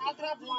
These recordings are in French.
Attrape-moi.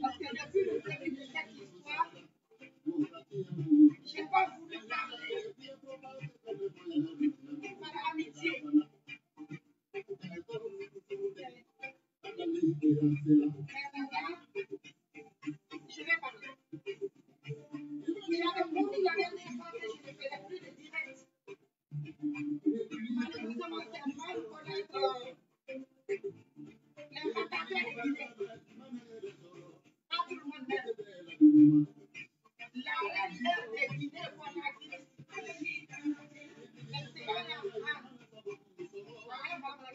Parce que depuis le début de cette histoire, je n'ai pas voulu parler par amitié. Mais maintenant, je vais parler. J'avais promis la dernière fois que je ne ferais plus de direct. Malheureusement, c'est mal connaître les retardataires des direct. Pas tout le monde même. La reine des dîners pour la guise. C'est un enfant. Voilà, voilà.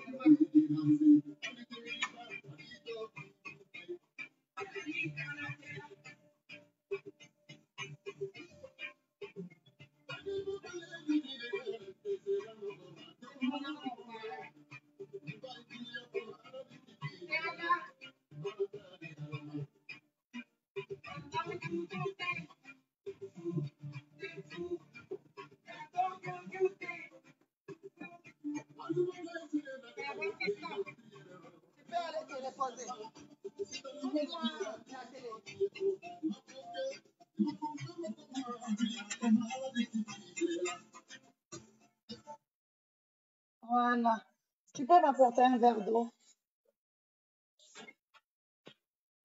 Voilà. Tu peux m'apporter un verre d'eau?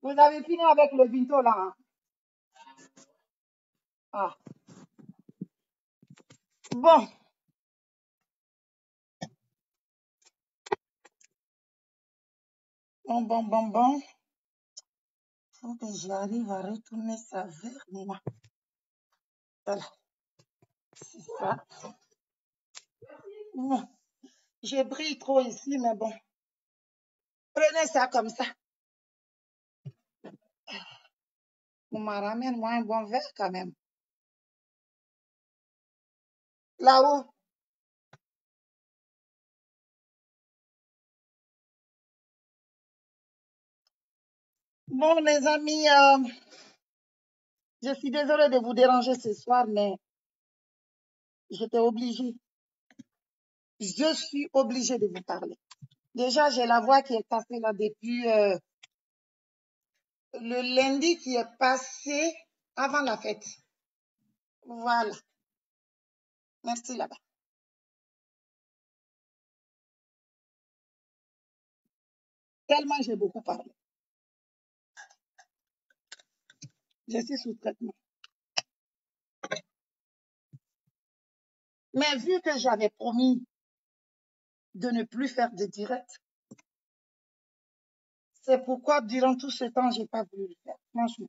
Vous avez fini avec le vinto là, hein? Ah. Bon. Bon. Faut que j'arrive à retourner ça vers moi. Voilà. C'est ça. Bon. Je brille trop ici, mais bon. Prenez ça comme ça. On me ramène moi un bon verre quand même. Là-haut. Bon, les amis, je suis désolée de vous déranger ce soir, mais j'étais obligée. Je suis obligée de vous parler. Déjà, j'ai la voix qui est cassée là depuis le lundi qui est passé avant la fête. Voilà. Merci là-bas. Tellement j'ai beaucoup parlé. Je suis sous traitement. Mais vu que j'avais promis de ne plus faire de direct, C'est pourquoi, durant tout ce temps, j'ai pas voulu le faire, franchement.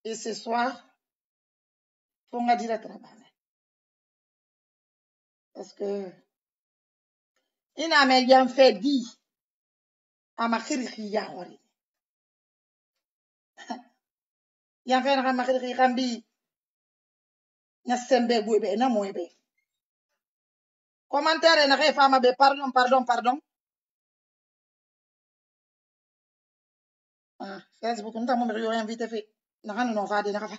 Et ce soir, faut nga dire travail. Parce que, il a bien fait dit, à ma khiri ya hori. Yan fait na ma khiri rambi, na sembe bwebe, na mwebe. Commentaire na re fama be pardon. Ah, Facebook, nous t'avons invité fait. Na kanu no fa de na fa.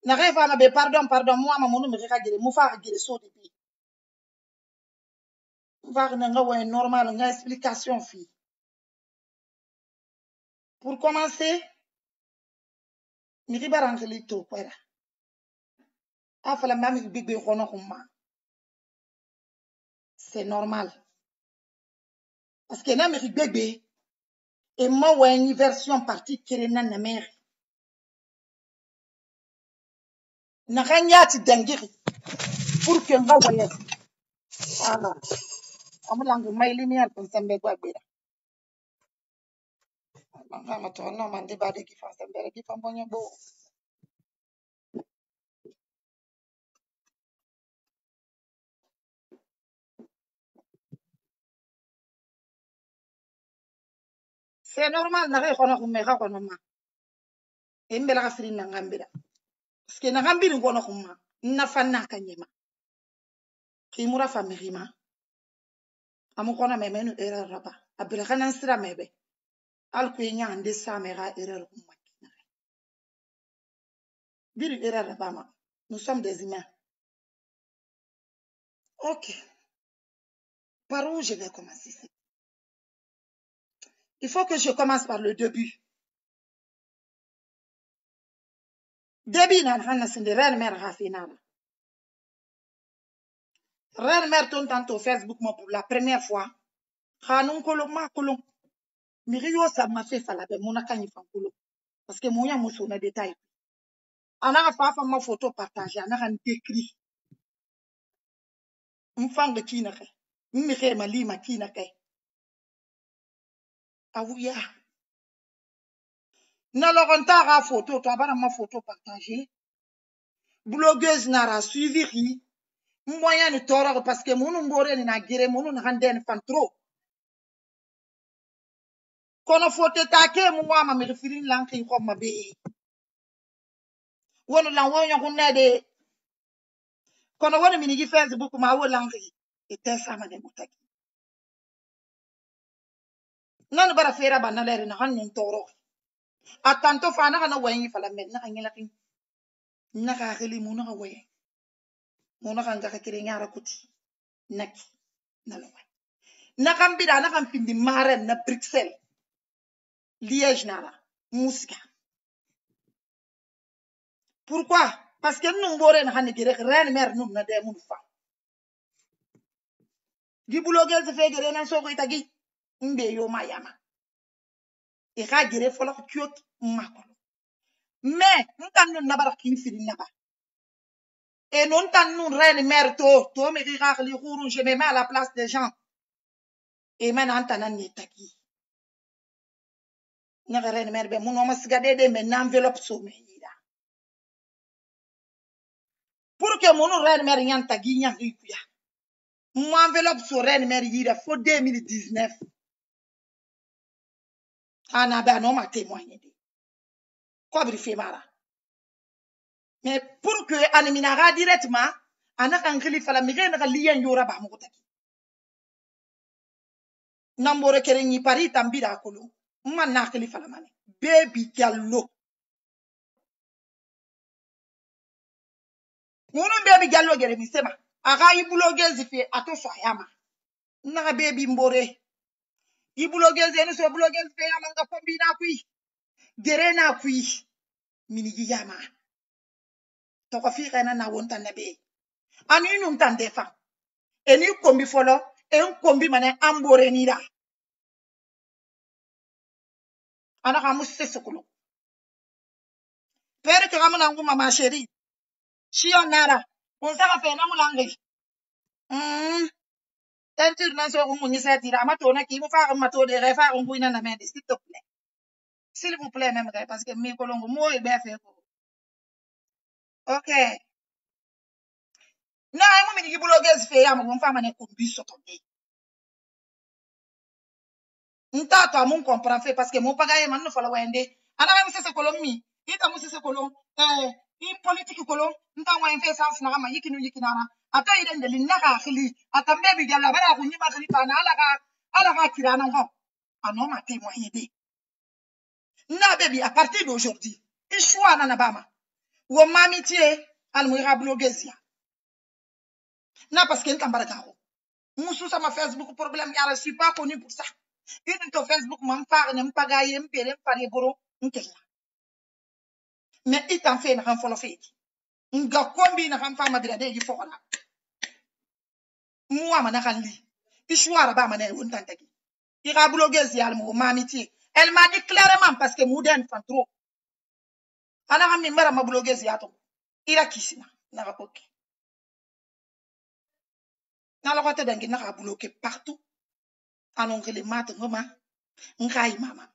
Na re fama be pardon, moi ma monu me ka gire, mu fa gire so de bi. Va na nga ouais normal, nga explication fi. Pour commencer, mi riba rangeli to kwera. Afala mami bigbe kono kuma. C'est normal. Parce que na mi bigbe et moi ouais une version partie kirena na mère. Na ganyati dangiri pour que nga ouais. Ah. Amulang may limiar pun sembe gwa gbera. Mama to no man di badi ki fa sembe ki fa bonyo bo. C'est normal na re kono kumme ka kono ma. Embela ka firi na ngambira. Parce que na ngambiri kono kuma na fanna kanyema. Kimura famirima. Amu kono memenu erreur raba. Abira kana sira mebe. Alku nya ande sa mera erreur kuma. Biri erreur raba ma. Nous sommes des humains. OK. Par où je vais commencer? Il faut que je commence par le début. Début na hana sinde reine mère rafinala. Reine mère ton tante au Facebook moi pour la première fois. Khanun kolon ma kolon. Miriyo sa ma fait fala be mona kanyi fan kolon. Parce que moya muso na détail. Ana fa fa ma photo partager ana kan décrit. Mfang kina ke. Mmike malima kina ke. Awuya. Na loronta ra photo to abana ma photo partager. Blogueuse nara suivi ri. Moyen ni toro parce que monu mbore ni na gire monu na handen fan trop. Kono fote take mu wa ma me refirin lanki ko ma be. Wono lan wo yon kunne de kono wono minigi Facebook ma wo lanki ete sama de mutaki. Nan bara fera banna lere na hanin toro. Atanto fa na kana wayin fala men na kanyela kin. Na ka khili mu na waye. Mu na kan ga kire nyara kuti. Naki na lo. Na kan bida na kan pindi mare na Bruxelles. Liège nara musika. Pourquoi? Parce que nous mbore na hani gere reine mère nous na de mun fa. Di blogueur se fait gere na so ko itagi. Mbe yo mayama. E ga gere folo ko kyot makolo. Mais ntan nun na bara kin firi na ba. Et non tan nun reine mère to me ri li khurun je me mets à la place des gens. Et maintenant tanan ni taki. Na reine mère be mun o masigade de men enveloppe so me yida. Pour que mon reine mère nyan tagi nyan rikuya. Mon enveloppe so reine mère yida faut 2019. Ana ba no ma témoigner de. Quoi brifer mara. Mais pour que animinara directement ana kan khalifa la mire na liyen yora ba mo taki. Nambore kere ni pari tambira kolo. Man na khalifa la mane. Baby gallo. Munu baby gallo gere mi sema. Aga ibulogezi fi atosho yama. Na baby mbore. Ibulogezi enu so ibulogezi fe yama nga pombi na kui. Gere na kui. Minigi yama. Toko fi rena na wonta na be. Ani num tan defa. Eni kombi folo. En kombi mane ambore nira. Ana kamu sesekulo. Pere ke kamu nangu mama chérie. Shio nara. On sa fe na mulangi. Teinture na so mon ni tira mato na ki mo fa mato de refa on buina na mende s'il te plaît. S'il vous plaît même parce que mi kolongo mo e be fe ko. OK. Na mo mi ni blogueuse fe ya mo fa mane ko bi sotonde. Nta to amon comprend fait parce que mon pagaye man no fala wende. Ana même c'est kolommi. Ita mo c'est kolom in politique kolom nta wa en fait sens na ma yikinu yikinara. Ata iden de linna ka khili atambe bi jalla bara ko nyima khili pana ala ka kirana ngo. Ano ma témoigner de. Na baby à partir d'aujourd'hui, il choix na bama. Wo mamitié al muira blogueuse. Na parce que nta baraka ko. Musu sama Facebook problème yara je suis pas connu pour ça. Une to Facebook man far ne mpagaye mpere mpare boro nkela. Mais il t'en fait na kan folo fait. Nga kombi na kan fama bila de gi fola. Moi mana kan li. Ishwara ba mana won tantaki. Ira blogueuse yal mo mamiti. Elle m'a dit clairement parce que mouden fan trop. Ana kan mi mara ma blogueuse yato. Ira kisina na ka ok. Na la kote dangi na ka bloquer partout. Anon que les maths ngoma ngai mama.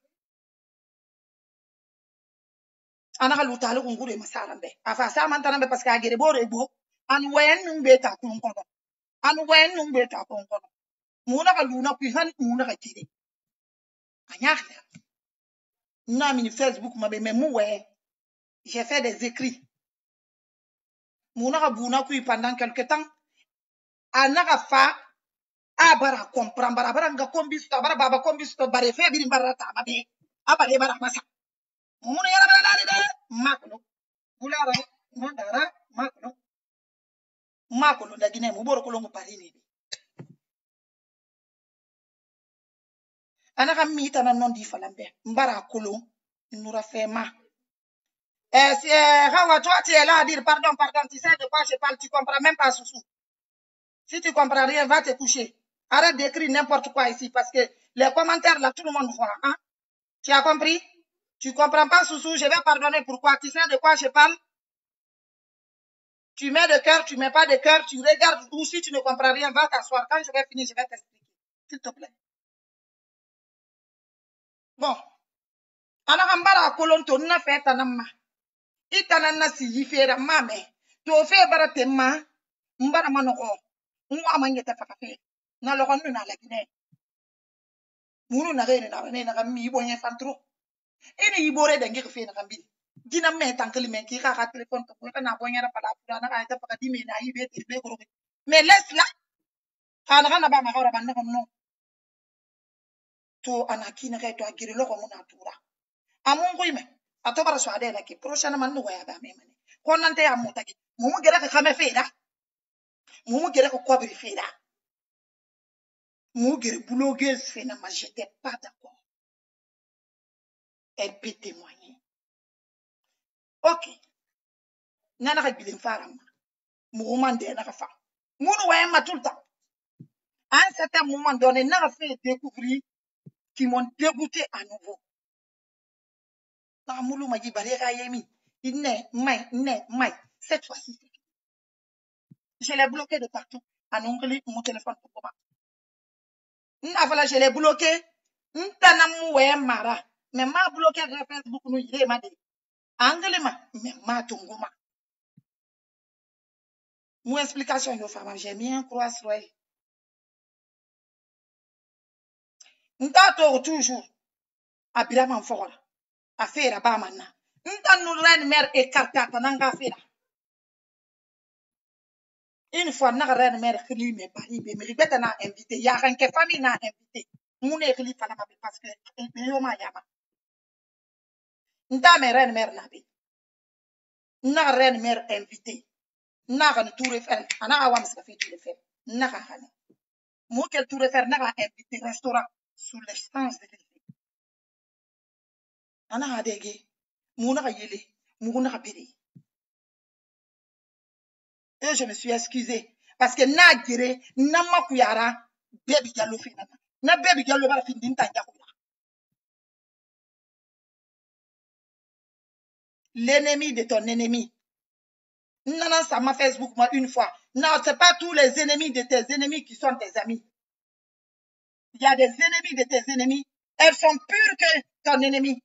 Ana kaluta lu ngure masarambe afa sa man tarambe parce que agere bore bo an wen numbe ta kun kono an wen numbe ta kun kono muna kaluna ku han muna ka kire anya na mini Facebook mabe memu we j'ai fait des écrits muna ka buna ku pendant quelque temps anaka fa abara comprendre bara nga kombi sto bara baba kombi sto bare fe bi barata mabe abare bara masa muna yara bara de makno bulara mandara makno ndagine mu boro kolongo parini ana kam mi tana non di falambe mbara kolon nura fema si Hawa toi tu es là à dire pardon tu sais de quoi je parle tu comprends même pas Soussou si tu comprends rien va te coucher arrête d'écrire n'importe quoi ici parce que les commentaires là tout le monde voit hein tu as compris tu comprends pas Soussou je vais pardonner pourquoi tu sais de quoi je parle tu mets de cœur tu mets pas de cœur tu regardes ou si tu ne comprends rien va t'asseoir quand je vais finir je vais t'expliquer s'il te plaît bon ana hambara kolon to na feta namma itana na si yifera mame to fe bara temma mbara manoko nwa mangeta fakafe na lokon na la gine munu na gene na kammi bonye fantro ene yibore da ngeke fe na kambi dina me tankeli me ki ka téléphone ko na bonye ra pala pula na ka ta fakadi me na yibe te be ko mais laisse là kana ba ma hawra ban no to anakina kay to agire loko muna tura amun koy me atobara so ade la ki prochaine man no ya ba me mane ko nante ya mutaki mumu gere ka kame fe da mumu gere ko kobri fe da mumu gere blogueuse fe na ma j'étais pas d'accord elle peut témoigner ok nana ka bilin farama mumu mande na ka fa munu wa ma tout le temps à un certain moment donné n'a fait découvrir qui m'ont dégoûté à nouveau na mulu ma jibare ka yemi mai cette fois-ci je l'ai bloqué de partout en anglais mon téléphone pour moi voilà je l'ai bloqué ntana muwe mara mais ma bloqué sur Facebook nous il m'a dit anglais mais ma tunguma mon explication yo femme j'ai mis un croix sur elle ntato toujours abira man fora affaire ba manna ntanu ren mer écarta tananga affaire une fois na ren mer khili me bari be me ribeta na invité ya ran ke famille na invité mune khili fala ma parce que yo ma yama nta me ren mer na be na ren mer invité na kan tour faire ana awam sa fi tour faire na ka hane mo quel tour faire na ka invité restaurant sous l'essence de l'île ana adege mo na ka yele mo na ka biri et je me suis excusée parce que na gere na makuyara baby gallo fi na baby gallo bara fi din tanja l'ennemi de ton ennemi. Non, ça m'a Facebook moi une fois. Non, c'est pas tous les ennemis de tes ennemis qui sont tes amis. Il y a des ennemis de tes ennemis. Elles sont pures que ton ennemi.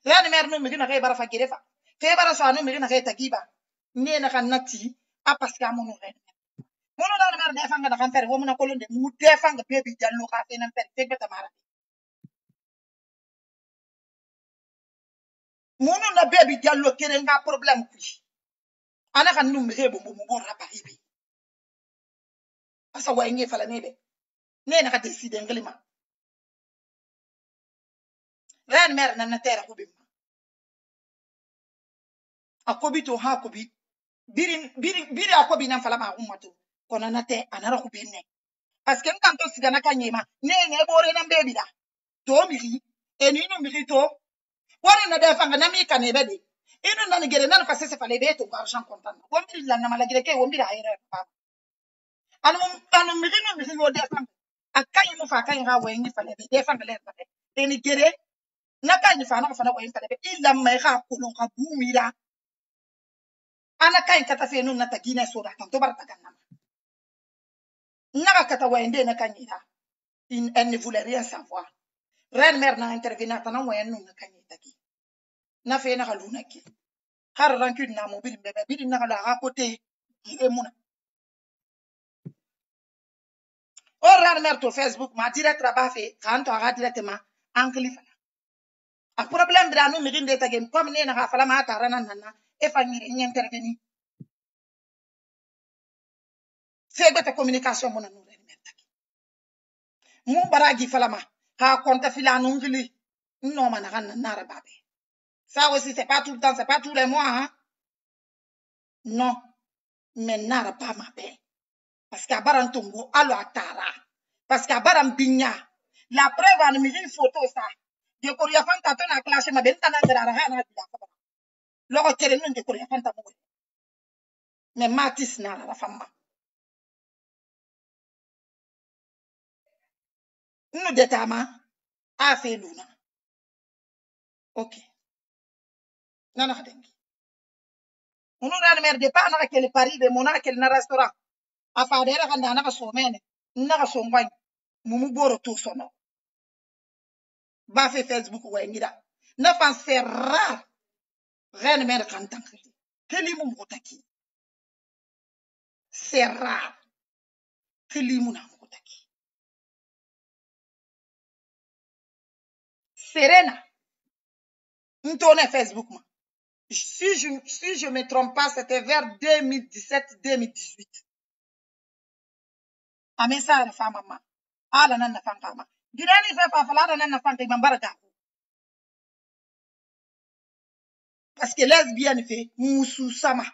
Ran mer no migi na kai bara fakire fa. Fe bara so no migi na kai tagiba. Ne na kan nati a paska mo no ren. Mo no ran mer defanga na kan fer wo mo na kolonde mu defanga baby jallo ka fe na fer te beta mara. Mo no na baby jallo kere nga problem ku. Ana kan no migi bo mo rapari bi. Asa wa nge fala nebe. Ne na ka decide nglima. Ran mer na terra ko bi. Akobi to ha kobi. Biri akobi nan fala ma ummato. Kono na te anara ko binne. Parce que nkanto sigana kanyema ne bore nan baby da. To miri enu no miri to. Wari na defanga na mi kanebe de. Inu nan gere nan fasese fale be to argent contant. Wombiri la na malagire ke wombiri ayere pa. Anu miri no miri no defanga. Akayi mo fa kayi ha wengi fale be defanga le fale. Eni gere na kayi fa na fa na wengi fale be illa mai ha kulon ka bumira. Ana kayi kata fe nun na tagina so da kan to barta kan nama. Naga kata wende na kanyita. Elle ne voulait rien savoir. Reine mère n'a intervenu tana moyen nun na kanyita ki. Na fe na kaluna ki. Har rancune na mo biri bebe biri na kala à côté ki emuna. O reine mère to Facebook ma direct raba fe kan to aga directement ankli fala. A problème dra no mi rinde tagem comme ne na fala ma ta rana nana e fa ni intervenir. C'est de ta communication mon anou reine mère taki. Mu baragi fala ma ha konta fila nungli. Non man na rababe. Ça aussi, c'est pas tout le temps, c'est pas tous les mois. Hein? Non. Mais nara pas ma paix. Parce qu'à Barantongo, allo atara. Parce qu'à Barampinya, la preuve en mis une photo ça. De Koryafan Taton a clashé ma belle-tana de la Rahana. L'or kere non de Koryafan Taton. Mais Matis nara la femme. Nous détama a fait luna. Ok. Non, non, dengi. On a mer de pas na quel Paris de mona quel na restaurant. A fadera kanda na somene. Na somwany. Mumu boro to sono. Ba fait Facebook wengira. Na fan c'est rare. Reine mère kantan. Kelimu mutaki. C'est rare. Kelimu na mutaki. Serena. N'tourne Facebook ma. Si je me trompe pas, c'était vers 2017-2018. Amesa la femme ma. Ala nan na femme ma. Dirani fa fa fala nan na femme te mambarga. Parce que lesbienne fait musu sama.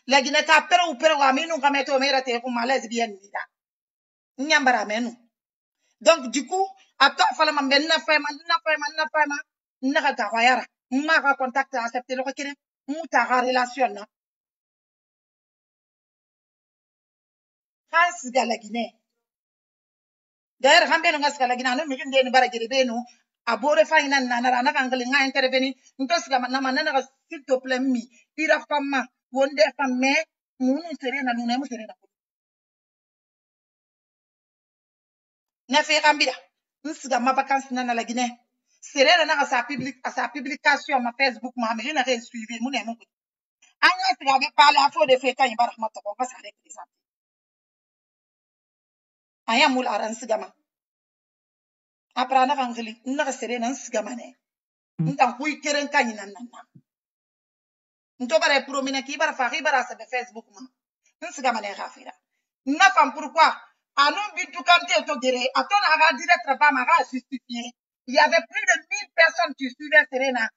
La guinée ta pero wa minu kameto mera te kuma lesbienne ni da. Nyambara menu. Donc du coup, après fala ma benna fema na ka gawayara. Ma ka contact accepter le kire. Muta ga relation na. Has ga la guinée. D'ailleurs, quand on a la guinée, nous avons des barrières de nous. À bord fa ina na na kan nga intervenir ntos ga na manana s'il te plaît mi ira fama wonde femme munu serena nuna mu serena na fe kambira nsiga ma vacances na la Guinée serena na sa publication ma Facebook ma me na suivi mu ne mu anya siga be parler à faux de fait kan ibara ma to ko sa de ça aya mul aran siga ma après na kan gili na serena nsiga ma ne ntan kuy keren kan ina nan nto bare promina ki bara fa bara sa Facebook ma nsiga ma ne khafira na fam pourquoi anou bitu kante to gere aton aga direct pas ma justifié il y avait plus de 1000 personnes qui suivaient Serena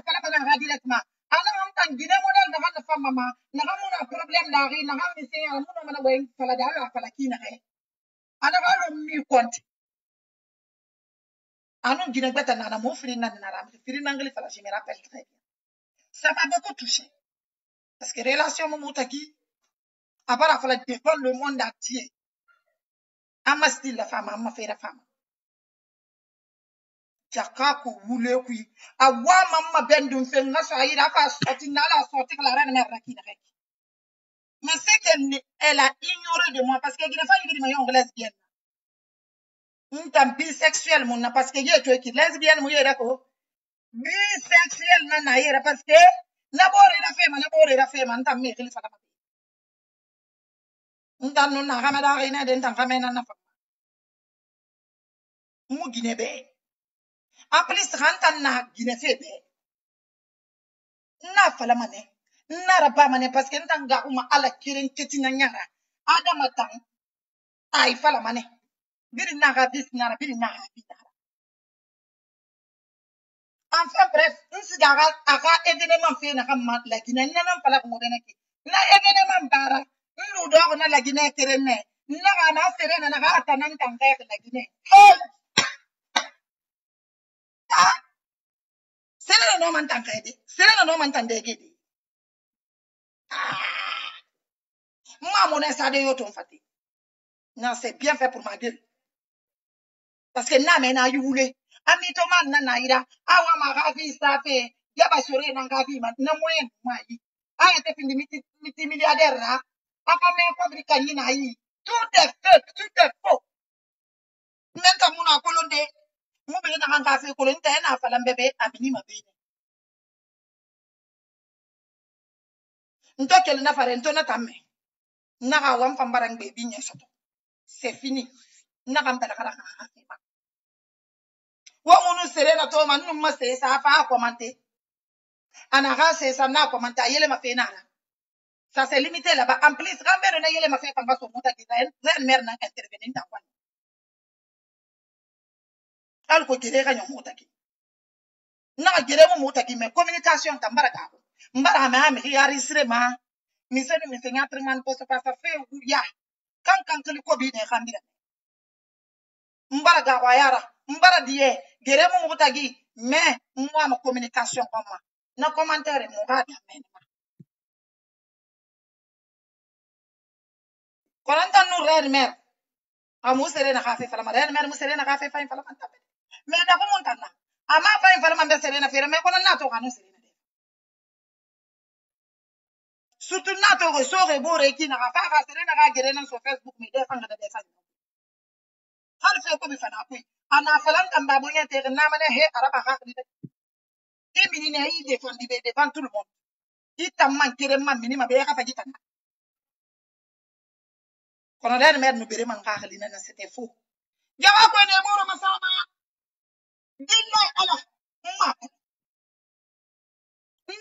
fala bana aga directement ana am tan gine model na hana fam mama na hamuna problème na ri na hammi se ya muna mana way fala da ala fala kina he ana ga lo mi compte anou gine gbeta na mo firi na ram firi na ngali fala je me rappelle très bien ça m'a beaucoup touché parce que relation mo mutaki abara fala devant le monde entier ama still la femme ama fait la femme chakaku wule kui awa mamma bendum fe nga so ayira fa soti na la soti la ran mer rakina rek Mais c'est qu'elle a ignoré de moi parce qu'elle dit que je suis lesbienne. Je suis bisexuelle, parce que je suis lesbienne, je suis bisexuelle, parce que la femme, en plus, rantan na Guinée na fala mane na raba mane parce que ntanga uma ala kiren ketina nyara adama tan ay fala mane biri na ga bis na biri na ga bi enfin bref nsigaga aga evenement fe na kam la Guinée na fala ko dena ki na evenement bara ndu do na la Guinée terene na ga na serena na ga tanan tanga la Guinée serena no man tanga ede serena no man tande gede Maman est ça de yoton fati. Non, c'est bien fait pour ma gueule. Parce que na mena yule. Amito man na naira. Awa ma gavi ça fait. Yaba sore na gavi man na moyen mai. Aya te fini miti milliardaire là. Aka me fabrique ni na yi. Tout est fake, tout est faux. Nenta muna kolonde. Mu be na hanga fe kolonde na fala mbebe abini mabene. Ntokel na fare ntona tamme. Naga wan fambarang baby nyesoto. C'est fini. Naga mpela kala kala. Wamunu serena to man numma se sa fa commenter. Anara se sa na commenter yele ma fe nara. Ça c'est limité là-bas. En plus, grand-mère na yele ma fe panga so muta ki ren mère na intervenir dans quoi. Al ko gere ga nyomuta ki. Na gere mo muta ki mais communication tambara ka. Mbara ma mi yari srema. Mi se mi se nyatre man ko so pa sa fe ya. Kan ko bi ne khambira. Mbara ga wa yara. Mbara die gere mo muta gi mais moi ma communication comment. Na commentaire mo ga da men. Kolanta nu red mer. Amu sere na kafe fala red mer mu sere na kafe fa fala manta. Me da ko montana. Ama fa fala manta sere na fere me kono na to kanu sere na. Surtout na to go sore bore ki na fa ka sere na ga gere na so Facebook me de fanga da de fa. Hal fe ko bi fana ku. Ana falan tamba bo nyete na mane he araba ka ni. E mini ne yi de fondi be devant tout le monde. Itamman kere man mini ma be ka fa jitana. Kono red mer nu bere man ka khali na c'était faux. Jawa ko ne moro masama. Dilla ala ma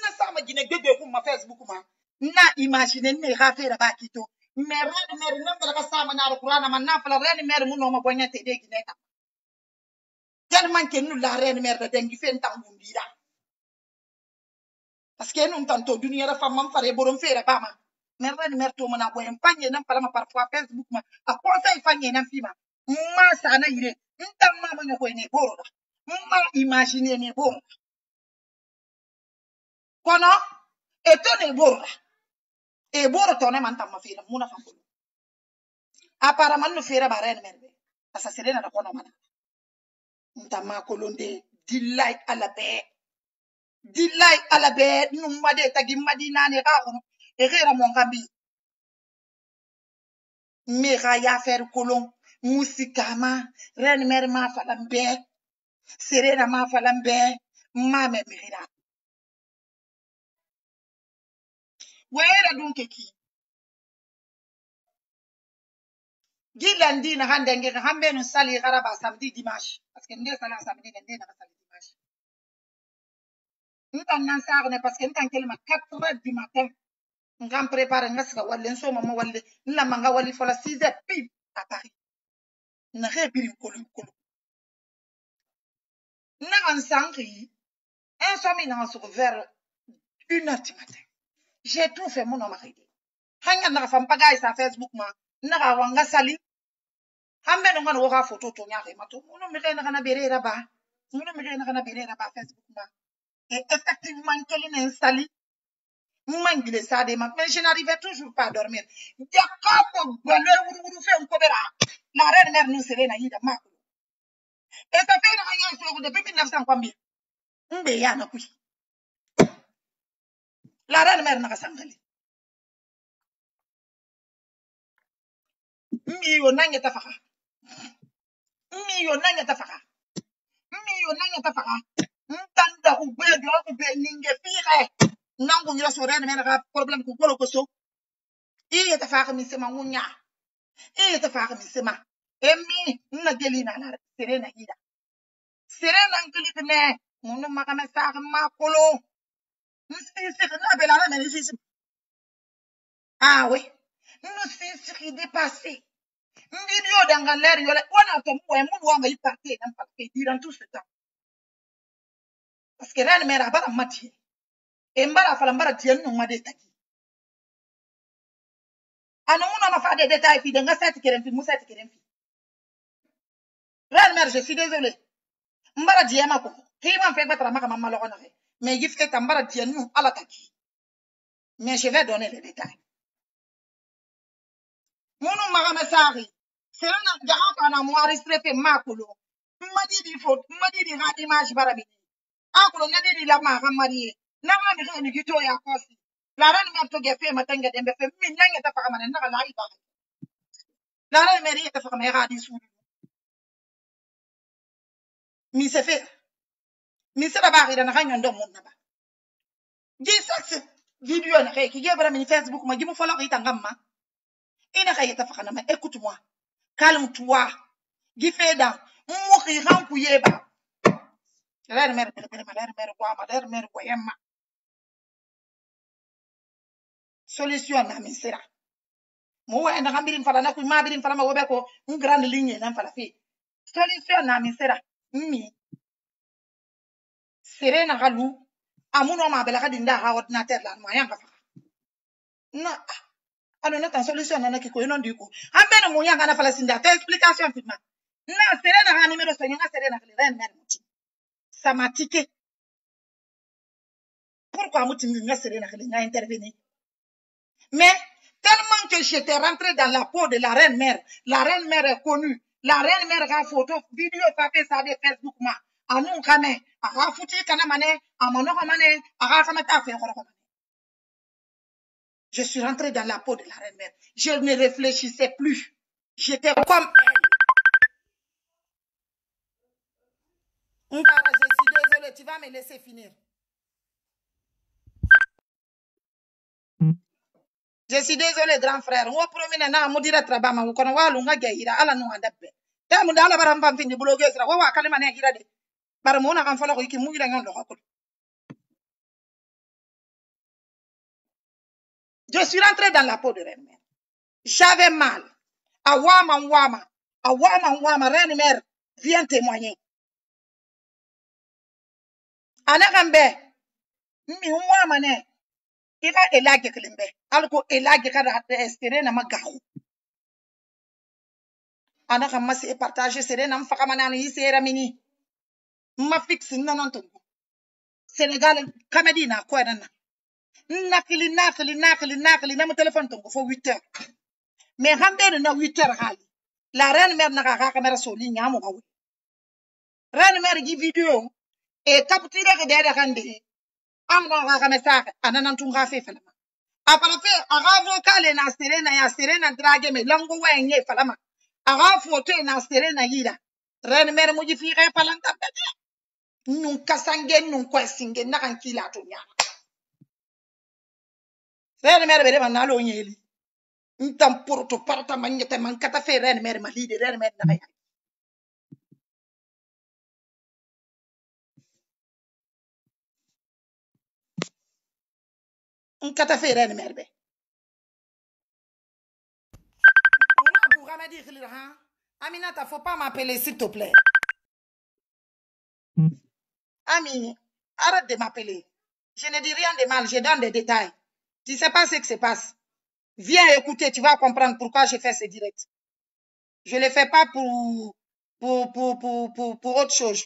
na sama gine gbegbe ku ma Facebook ma na imagine ne ga fera ba kito me red mer nan bala sama na alquran ma na fala red mer mu no ma bonya te de gine ta jan man ke nu la red mer da dengi fen tan bundira parce que nun tanto dunia ra fam fare borom fera ba ma me red mer to ma na ko en panye nan pala ma parfois Facebook ma a conseil fanye nan fima ma sa na ire ntam ma ma ko ne boro da ma imagine ne boro kono eto ne boro e boro tone man tamma fira muna fambulo apara man no fira bare merbe asa serena da kono mana ntama kolonde dillai ala be numma de tagi madina ne ka ko e gera mon gambi me ga ya fer kolon musikama ren mer ma falambe serena ma falambe ma me mira wera dun keki gilandi na hande nge hambe no sali garaba samedi dimanche parce que nde sala samedi nde na sali dimanche ntan nan sarne parce que ntan kelma 4h du matin ngam préparer ngaska walle so mama walle nla manga walli fola 6h pile à Paris na rebiri kolo na an sangri insomnie na sur vers 1h du matin j'ai tout fait mon mari hanga na fam pagay sa Facebook ma na wanga sali hambe no ngano ga photo to nyaare mato uno mi rena kana berera ba uno mi rena kana berera ba Facebook ma et effectivement qu'elle est installée mangile ça de mais je n'arrivais toujours pas à dormir yakako gwale wuru fe nkobera la reine mère nous serena yida ma et ça fait rien sur depuis 1900 combien mbe ya na kui la reine mère na kasangali Miyo nanya tafaka. Miyo nanya tafaka. Miyo nanya tafaka. Ntanda ubego ube ninge fire. Nangu ngira sore na mera problem ku kolo koso. Iye tafaka misema ngunya. Iye tafaka misema. Emi na gelina na serena hida. Serena ngilikne. Munu makame sa makolo. Nsi na belala na nisi. Ah oui. Nous c'est dépassé. Vidéo dans l'air, on a comme moi, on va y partir durant tout ce temps. Parce que rien ne m'a pas mati. Et m'bara falambara tien non ma détail. Ano mon ma fa des détails fi de nga set kerem fi muset kerem fi. Rien mère, je suis désolé. M'bara diema ko. Qui m'a fait battre ma maman lo na. Mais il fait t'ambara tien non à l'attaque. Mais je vais donner les détails. Mon ma message. C'est un gahan kana mo enregistré fait makolo. Madi di faute, madi di ha image barabi. Akolo ngade di la ma marié. Na nga ni gito ya kosi. La ran ma to gefe matanga dembe fe min nanga ta faka manen na la iba. La ran meri ta faka me ga di su. Mi se fe. Mi se ba ri na ga nyondo mon na ba. Di sax video na ke ki ge bara mi Facebook ma gimu follow ita ngamma. Ina ka yeta faka na ma écoute-moi. Calme-toi. Gi fe da. Mu ri ran ku yeba. La mère mère goyema. Solution na mi sera. Mo wa na gambirin fala na ku ma birin fala ma wobe ko un grande ligne na fala fi. Solution na mi sera. Mi serena galu amuno ma bela kadinda ha ordinateur la ma yanga fa. Na ano na tan solution na ki ko non du ko. Ambe mo yanga na fala sinda ta explication fi ma. Na serena ha numéro so yanga serena le ren mer muti. Ça m'a tiqué. Pourquoi muti nga serena le nga intervenir? Mais tellement que j'étais rentré dans la peau de la reine mère est connue. La reine mère a photo, vidéo, papier, ça de Facebook, ma. Anou kame, a foutu kanamane, a mono kamane, a kamata fait Je suis rentré dans la peau de la reine mère. Je ne réfléchissais plus. J'étais comme elle. Je suis désolée, tu vas me laisser finir. Je suis désolé, grand frère. On promène na modira trabama ko na walu nga gahira ala no adabe. Ta mu dala baram pam fini blogueuse ra wa kalima ne gira de. Bar mo na kan fala ko iki mu gira ngon do ko. Je suis rentré dans la peau de reine mère. J'avais mal. Awama reine mère vient témoigner. Anakambe mi wama ne. Ika elage kelimbe. Alko elage kada estere na magahu. Anaka masi partager sere na mfaka manani isera mini. Ma fixe nananto. Sénégal comédie na quoi nana. Nakili na mon téléphone tongo for 8 heures. Mais hambe na 8 heures hali. La reine mère na ka caméra soli nyamo gawe. Reine mère gi vidéo et capturer que derrière hande. Amna ka kamesa ananantunga fe falama. Apala fe aga vocal na serena drage me lango wenye falama. Aga photo na serena yira. Reine mère muji fi re palanta bete. Nun kasange nun kwesinge na kan kila to nya. Reine mère bere manalo nyeli. Ntam porto parta manyete mankata fe reine mère ma leader reine mère na ya. Nkata fe reine mère be. On a pour ramadi khilira ha. Aminata, faut pas m'appeler s'il te plaît. Ami, arrête de m'appeler. Je ne dis rien de mal, je donne des détails. Tu sais pas ce qui se passe. Viens écouter, tu vas comprendre pourquoi je fais ce direct. Je ne le fais pas pour autre chose.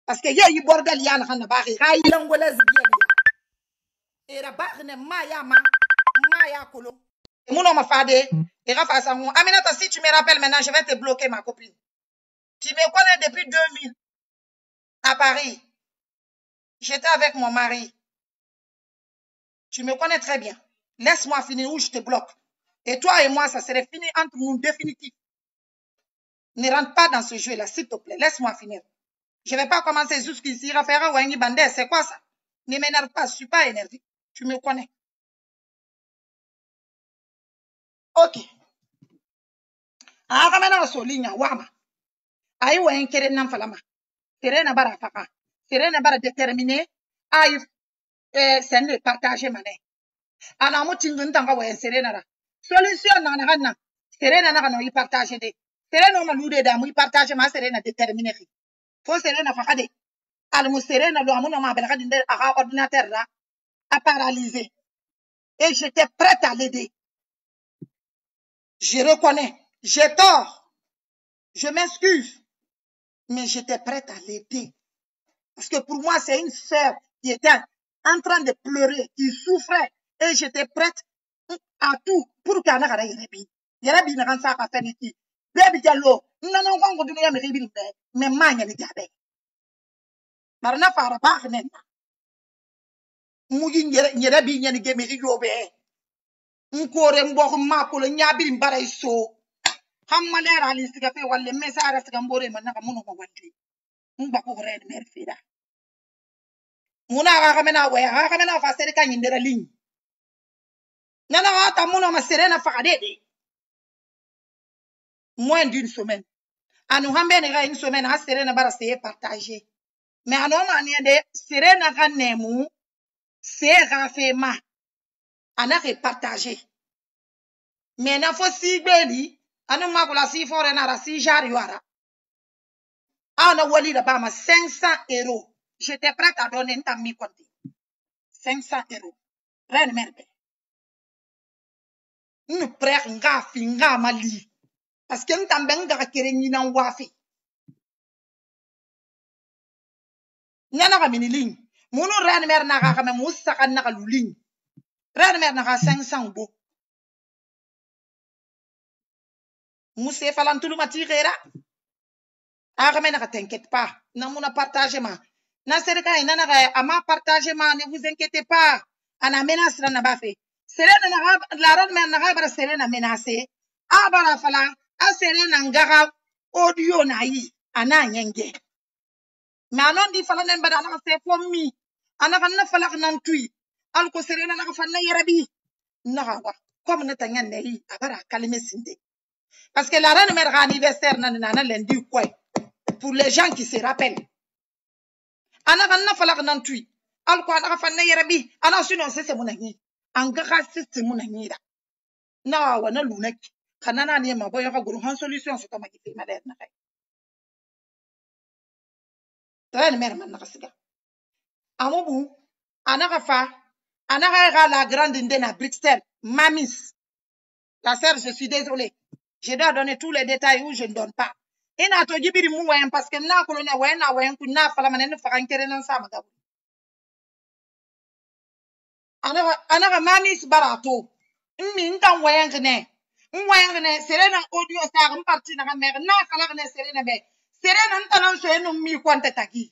Parce que il y a eu bordel, il y a un bari. Il y a un bordel, et la barre ne maya kolo. Mon nom m'a fait et Rafa Sango. Aminata, si tu me rappelles maintenant, je vais te bloquer, ma copine. Tu me connais depuis 2000 à Paris. J'étais avec mon mari. Tu me connais très bien. Laisse-moi finir ou je te bloque. Et toi et moi, ça serait fini entre nous définitif. Ne rentre pas dans ce jeu-là, s'il te plaît. Laisse-moi finir. Je ne vais pas commencer jusqu'ici à faire un Wangi Bandé. C'est quoi ça? Ne m'énerve pas, je ne suis pas énervé. Tu me connais. Ok. Ah, quand même, Solinya, Wama. Aïe, ou un kéré n'en falama. Kéré n'a pas faka. Kéré n'a pas déterminé. Aïe, c'est ne partager mané. Ana mo tingun tanga wa kéré n'a. Solution n'a n'a n'a. Kéré n'a n'a y partager de. Kéré n'a maloude da mo y partager ma kéré n'a déterminé. Faut kéré n'a faka de. Al mo kéré n'a lo amono ma belga dinde aga ordinateur là a paralysé. Et j'étais prête à l'aider. Je reconnais, j'ai tort. Je m'excuse. Mais j'étais prête à l'aider. Parce que pour moi, c'est une sœur qui était en train de pleurer, qui souffrait. Et j'étais prête à tout pour qu'elle n'ait pas de Yarabi n'a pas fait niti. Baby Diallo, non, on continue à me réveiller. Mais manya ni diabe. Marna fara ba nen. Mugi Yarabi nyani gemi yobe. Nkore mbok makolo nyabiri mbara iso. Hammalera ali siga fe walle mesara siga mbore man naka muno ko wandi. Mba ko red mer fida. Muna ga kamena fa sere kan yindera ligne. Nana ga ta muno ma serena fa kadede. Moins d'une semaine. Anu hambe ne ga une semaine ha serena bara se partager. Mais anu ma ne de serena ga nemu se ga fe ma. Ana ke partager. Mais na fo si gbeli anu ma ko la si fore na ra si jari wara. Ana wali da ba ma 500 €. J'étais prête à donner un mi compte. 500 €. Rien de merde. Nous prêt nga finga mali. Parce que nous t'en nga kere nyina wafi. Nyana ka mini ligne. Munu rien de merde na ka me musaka na ka ligne. Rien de merde na ka 500 €. Mousse falantulu matirera. Arame na ka t'inquiète pas. Na muna partager ma. Na sereka ina na ka ama partager ma, ne vous inquiétez pas. Ana menace na ba fait. Serena na la ron men na ga bara serena menacé. Abara fala a serena ngara audio na yi ana nyenge. Mais anon di fala nen bada na c'est pour mi. Ana kan na fala nan tui. Al ko serena na ka fanna yarabi. Na wa comme na tanyan ne yi abara kalime sinde. Parce que la reine mère anniversaire na lundi quoi. Pour les gens qui se rappellent. Ana kan na fala nan tui. Al ko ana ka fanna yarabi. Ana sino c'est mon ami. Angara c'est mon ami da. Na wa na lunaki. Kanana ni ma boyo ka guru han solution c'est comme qui ma der na kay. Reine mère man na ka siga. Amobu anaka fa anaka la grande ndena Brixton Mamis. La sœur, je suis désolée. Je dois donner tous les détails ou je ne donne pas. Ina to jibiri mu wayan parce que na kolonya wayan na wayan ku na fala manen fa kan kere nan sa magabu. Anaka Mamis barato. Mmi ntan wayan gne. Wayan gne serena audio sa ram parti na mer na fala gne serena be. Serena ntanan so enu mi kwanta taki.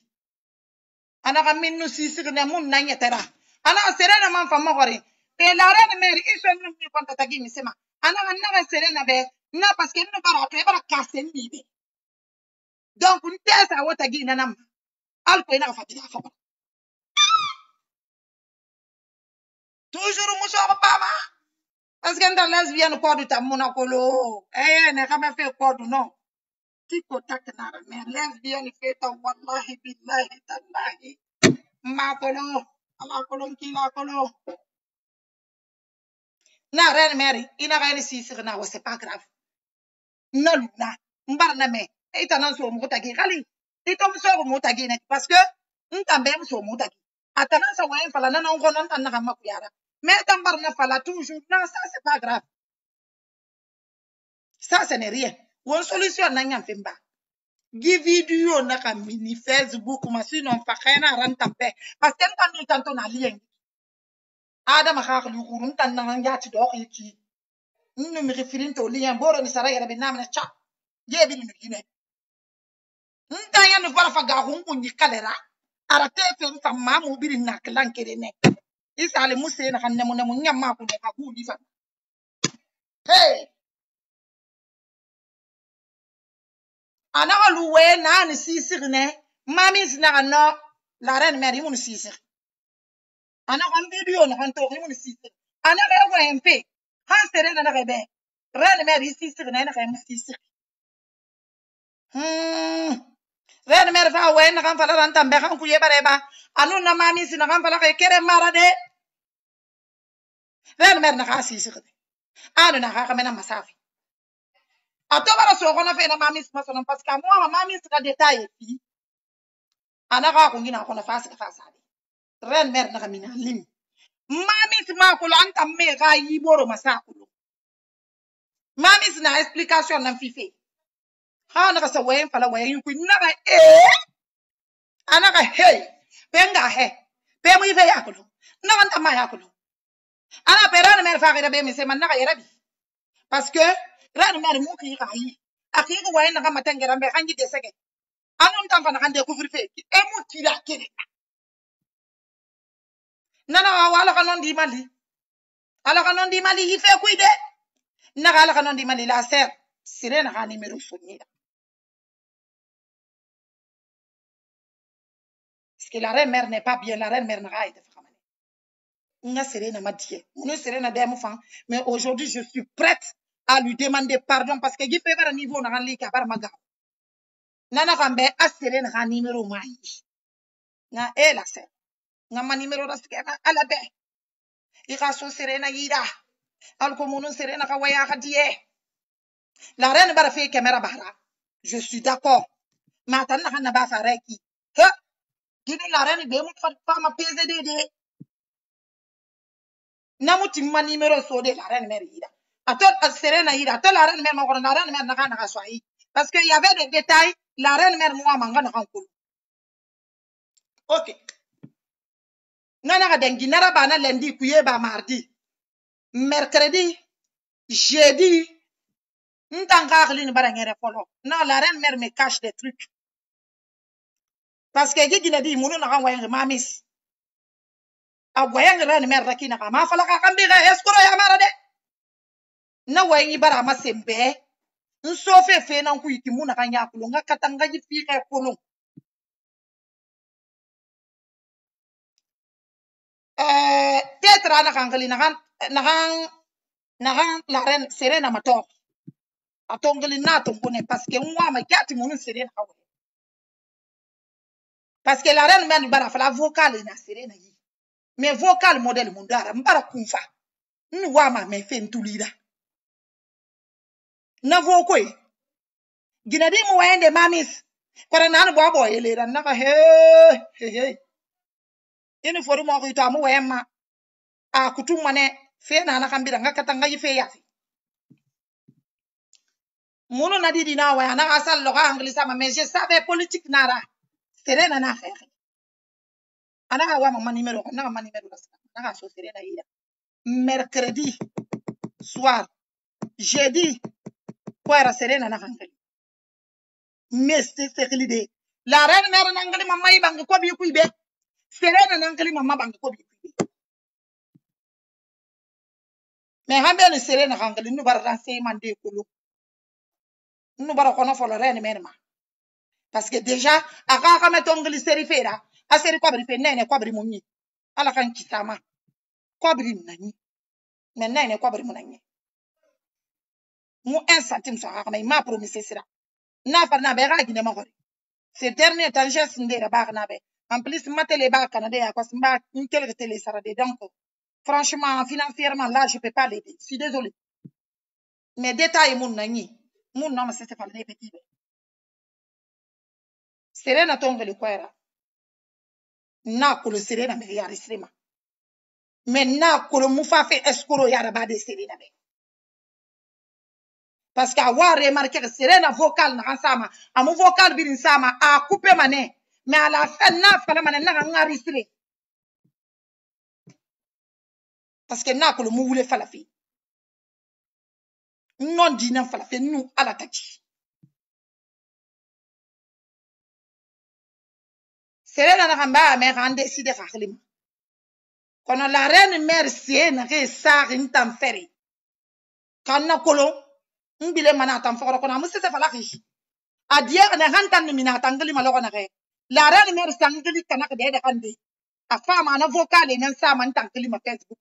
Anaka minnu sisigne mun na nyetera. Ana serena man fa mogori. Pe la reine mère iso nu mi kwanta taki misema. Anaka na serena be na parce que nous barato e bara kasen bibe. Donc une tête à wota gi nanam. Al ko ina fatida fa. Toujours muso pa ma. Parce que dans lesbienne ko du tamuna kolo. Ne ka me fait ko du non. Tiko takna mais lesbienne fait ta wallahi billahi tallahi. Ma kolo, ala kolo kila kolo. Na reine mère, ina ga ni sisir na wa c'est pas grave. Na luna, mbarna me. E tanan so mo tagi kali. Ti to so mo tagi ne parce que ntambe so mo tagi. Atana sa wa fala na on konon tan na ma kuyara. Mais tambarna fala toujours. Non, ça c'est pas grave. Ça ce n'est rien. One solution na nyam femba. Give video na ka mini Facebook ma sinon fa khena ran tambe. Parce que ntan tanto na lien. Adam akak lu kurun tan na ngati do ki. Nnu mi refirin to lien boro ni sara yara binam na cha. Je bi ni gine. Nta ya no bara fa ga hun kun kalera. Ara te fe fa mamu biri na klan kere ne. Isa le musse na kan nemu nyamma ku ne ka ku ni fa. Hey! Anaka loué na ni sisir ne. Mami sina no. La reine mère mon sisir. Anaka video na kanto mon sisir. Anaka ewa mp. Han sere na rebe. Reine mère sisir na na sisir. Reine mère fa we na kan fala ran tambe kan kuye bareba. Anu na mami sina kan fala kere marade. Reine mère na ka sisir. Anu na ka mena masafi. Atobara so kona fe na mami sima sono parce que moi mami sika détail fi. Anaka ko ngina ko na fa sika fa sabe. Reine mère na kamina lim. Mami sima ko anta me ga yiboro masakulo. Mami sina explication na fife. Ha na ka sa we fala we yu ku na ga anaka hey penga he pe mu ife yakulo na anta ma yakulo ana pe reine mère fa ga be mi se man na ga yerabi parce que reine mère mu ki ga yi akiko we na ga matengera be kanji de sege anon tan fa na kan découvrir fe e mu tira kene nana wala kanon di mali ala kanon di mali ife kuide na ala kanon di mali la ser sirena ka numéro sonida parce que la reine mère n'est pas bien la reine mère na ga ite fa kamane nga sirena madie mon sirena de mu fan mais aujourd'hui je suis prête à lui demander pardon parce que gife bara niveau na kan li ka bara maga nana kan be asere na ka numéro mai na la ser nga ma numéro da skena ala be ika so sirena yida alko mon sirena ka waya ka die la reine bara fait caméra bara je suis d'accord mais attends na ba fa reki he gini la reine be mu fa ma PZD na muti ma numéro so de la reine mère yida atol serena yida atol la reine mère ma ko la reine mère na ka swai parce que il y avait des détails la reine mère moi manga na kan kulu OK nana ka dengi nara bana lundi kuye ba mardi mercredi jeudi ntanga khali ni bara ngere folo na la reine mère me cache des trucs parce que gigina di munu na kan waye mamis agwaya reine mère rakina ka ma fala ka kan bi ga escro ya mara de na waye bara ma sembe nso fe na ku yiki muna kan ya kulunga katanga ji fi ka kulung tetra na kan kali na kan la reine serena mato atongali na tombone parce que moi ma kiati munu serena ka parce que la reine mère bara fala vocal na serena yi mais vocal modèle mundara mbara kunfa ni wa ma me fe ntulida na vokoi ginadi mu wende mamis kora nanu bobo yelera naka he ini foru mo ko itamu wema a kutumane fe na kambira ngakata ngayi fe yafi munu na didi na wa na asal lo anglisa ma mais je savais politique nara serena na fe ana wa ma numéro na ma numéro na so serena ida mercredi soir jeudi quoi serena na kangali mais c'est l'idée la reine mère nangali mama ibang ko bi ku ibe serena nangali mama bang ko bi ku ibe mais hambe ne serena kangali nu bar renseignement de kulu nu bara kono folo reine mère ma parce que déjà aka ka metongli seri fera a seri ko bri fe nene ko bri munyi ala kan kitama ko bri nani mais nene ko bri munani mu 1 centime so aka ma promise sira na par na be ga gine ma ko ces derniers temps j'ai sindé la barre na be en plus ma télé ba canada ya ko samba une télé télé sara de donc franchement financièrement là je peux pas l'aider je suis désolé mais détails mun nani mun non mais c'est pas les petits serena tongeli kwera na ko le serena me ya risima mais na ko le mufafe escoro ya ba de serena be parce que avoir remarqué que serena vocal na sama amu vocal bin sama a couper mané mais à la fin na fala mané na enregistré parce que na ko le mu wule fala fi non dina fala fi nous à la tati serena na kamba mais kan décider khalim kono la reine mère c'est na ke sa intam feri Kana kolon. Mbile mana tam fokora kona musse se falaki. Adia na hantan mina tangali maloko na ke. La reine mère sangli kana ke de kande. A femme na vocal et nan sa man tankali ma Facebook.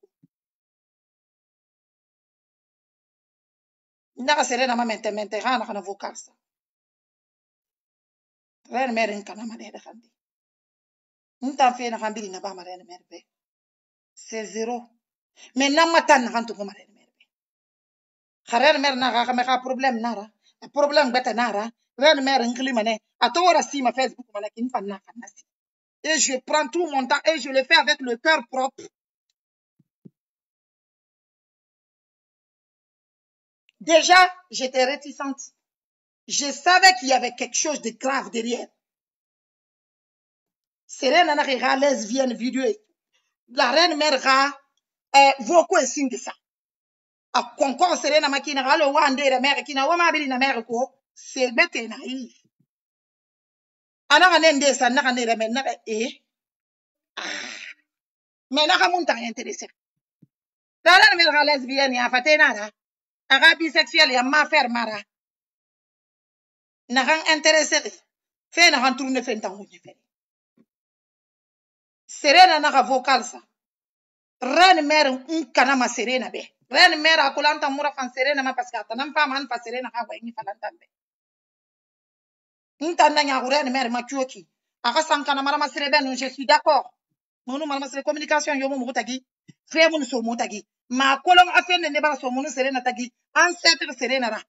Ndaka Serena ma mente hana kana vocal sa. Reine mère nkana ma de kande. Nta fe na kambiri na ba ma reine mère be. C'est zéro. Mais na matan na kantu ko ma reine mère be. Reine mère na ka me ka problème nara. Problème beta nara. Reine mère nkli mané. Atora si ma Facebook ma kin fan na kanasi. Et je prends tout mon temps et je le fais avec le cœur propre. Déjà, j'étais réticente. Je savais qu'il y avait quelque chose de grave derrière. Serena n'a lesbienne vidéo. La reine mère a beaucoup de signes de ça. A concorde Serena makina galo wande la mère kina wama bili na mère ko c'est bête naïf. Ana kanende sa na kanere men na mais na kamunta intéressé. La reine mère a lesbienne ya fatena la. Aga bisexuel ya ma faire mara. Na kan intéressé. Fait na kan tourner fait ntango ni fait. Serena na vocal sa. Reine mère nkana ma Serena be. Reine mère akulanta mura fan Serena ma parce que atanam pa man fa Serena ha wa ngi falantambe. Ntanda nya reine mère ma kyoki. Aka sankana mara ma Serena je suis d'accord. Monu mara ma communication yo mo tagi. Frère mon so mo tagi. Ma kolon afene ne ba so monu Serena tagi. Ancêtre Serena ra.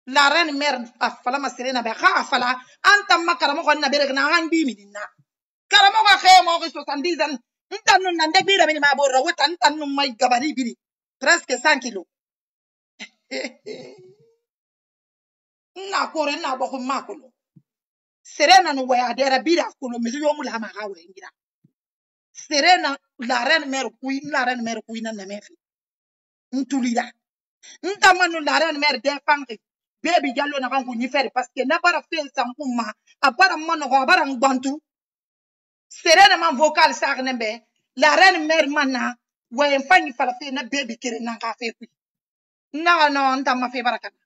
La reine mère afala ma Serena be ha afala antam makara mo ko na bere na handi midina. Karamo ko khemo ko 70 ans. Ntanu nande bira bini ma borro wetan tanu mai gabari biri. Presque 100 kilos. Na kore na boko makolo. Serena no waya dera bira kulo miliyo mula ma hawe ngira. Serena la reine mère queen na mefi. Ntulida. Ntamanu la reine mère defange. Baby gallo na kangu nyifere parce que na bara fe sankuma apara mano ko abara ngbantu. Serena man vocal sarnembe. La reine mère mana wayen fanyi fala fe na baby kere na ka fe kui. Non, ntama fe barakana.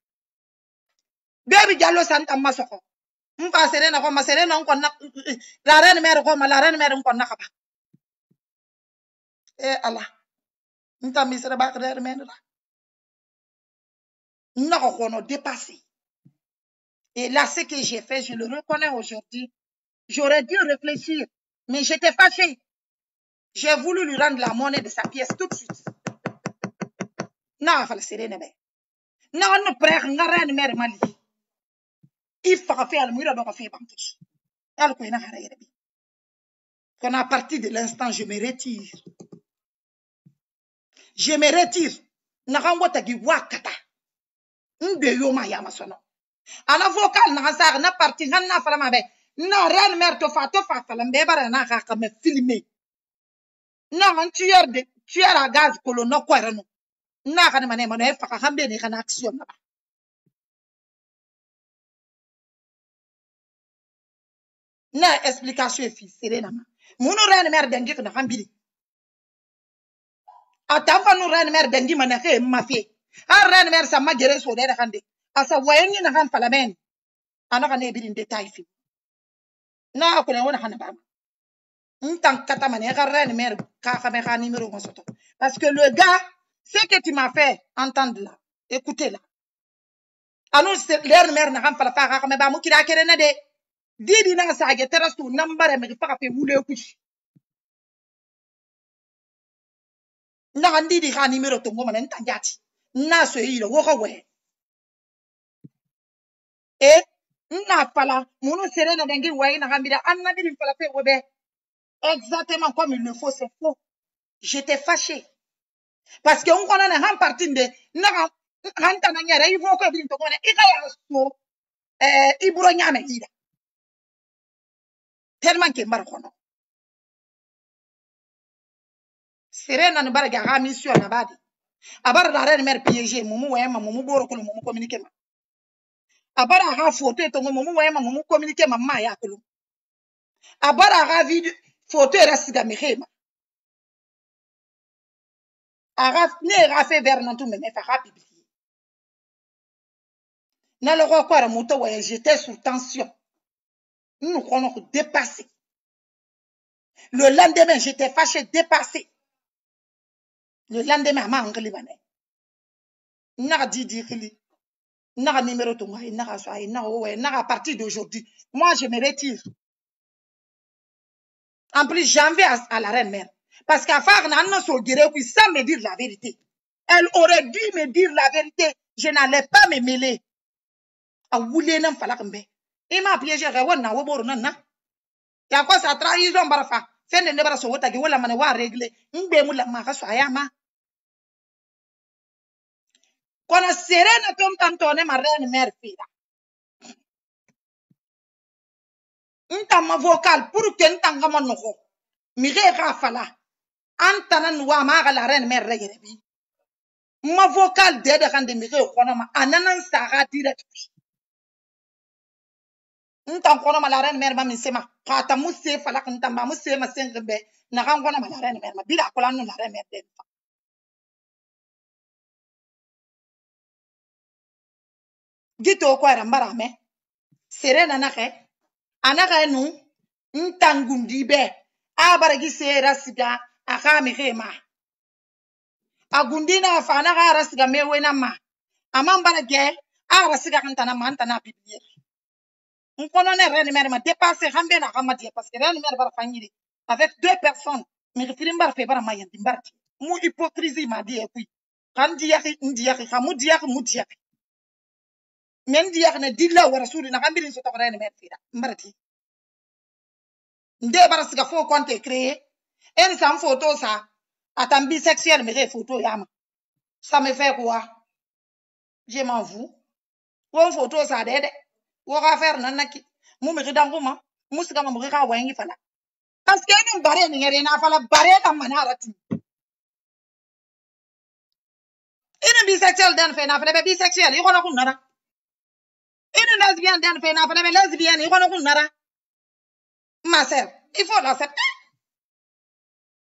Baby jallo santa masoko. Mfa Serena ko ma Serena ko na la reine mère ko ma la reine mère ko na kaba. Allah. Ntami sera ba reine mère la. Non ko no dépassé. Et là ce que j'ai fait, je le reconnais aujourd'hui. J'aurais dû réfléchir, mais j'étais fâchée. J'ai voulu lui rendre la monnaie de sa pièce tout de suite. Non, fallait Serena be. Non, on ne prend nga reine mère mali. Il faut faire le mur donc faire banquish. Alors qu'on a rien de Quand à partir de l'instant je me retire. Je me retire. Narango tagi wakata. Nde yo ma yama sono. Ana vocal na sar na parti na fala mabe. Na reine mère to fa fala mbebara na ka me filmer. Na un tueur à gaz colono kwerano. Na ka mane mane fa ka hambe ne kana action na ba. Na explication fi Serena ma. Munu reine mère dengi na hambili. Atafa nu reine mère dengi mana ke mafie. A reine mère sa magere so de hande. Asa wayengi na han falamen. Ana kana ebiri détail fi. Na ko ne wona hana ba. Ntan kata mane ka reine mère ka me ka numéro mo soto. Parce que le gars, ce que tu m'as fait entendre là, écoutez là. Anu reine mère na han fala fa ka me ba mu kira kere na de. Didi na sa ge terastu nambare me fa ka fe wule kuchi. Na ndidi ka numéro to ngoma ntan jati. Na so yi lo wo ko we. Et na fala munu Serena dengi way na gambira anna biri fala fe wobe. Exactement comme il le faut, c'est faux. J'étais fâchée. Parce que on connaît un parti de na hanta na nyara il faut que biri to ngone ikaya so iburo nyame ida. Tellement que mbar kono. Serena no barga ha mission na badi. Abara la reine mère piégé mumu wema mumu boro ko mumu communiquer ma. Abara ha photo to mumu wema mumu communiquer ma ma ya ko. Abara ha video photo reste ga mehema. Araf ne rafe vers non tout me fa rapi. Na le roi quoi moto ouais, j'étais sous tension. Nous on dépassé. Le lendemain, j'étais fâché, dépassé. Le lendemain, ma anglais banais. N'a dit n'a numéro de moi, n'a soit, n'a à partir d'aujourd'hui. Moi, je me retire. En plus, j'en vais à la reine mère. Parce qu'à faire n'a sans me dire la vérité. Elle aurait dû me dire la vérité. Je n'allais pas me mêler. A wouler n'en fallait pas. Il m'a piégé, na woboro na. Ya quoi ça trahison barafa. Fait ne bara so wota ki wala mane wa régler. Ngbe mu la ma so ayama. Kono serena tom tantone ma reine mère fida. Nta ma vocal pour que nta ngama noko. Mire ka fala. Antana nuwa ma ga la reine mère regerebi. Ma vocal de rande mire kono ma ananan sara direct. Nta kono ma la reine mère ma misema. Kata musse fala nta ma musse ma sengbe. Na kan kono ma la reine mère ma bila kola no la reine mère de. Gito ko era mbarame. Serena na ke. Anaka nu ntangundi be abaragi sera siga aka mihema agundi na fa na gara siga mewe na ma amambara ge ara siga kantana mantana bibiye nkono ne rene mer ma dépasser hambe na kama die parce que rene mer bar fanyiri avec deux personnes mi filim bar fe bar ma yandi mbarti mu hypocrisie ma die kui kan diaki ndiaki kamu diaki mu diaki men diaki ne dilla wa rasuli na kambirin so to rene mer fida mbarti nde bara siga fo compte créé en sam photo ça attends bisexuel mais photo yama ça me fait quoi je m'en fous won photo ça dede wo ga faire nanaki mu me ridanguma mu siga mu ga wangi fala parce que ni bare ni ngere na fala bare na manarati ina bisexuel dan fe na fala be bisexuel yi kono kunara ina lesbienne dan fe na fala be lesbienne yi kono kunara ma sœur il faut l'accepter.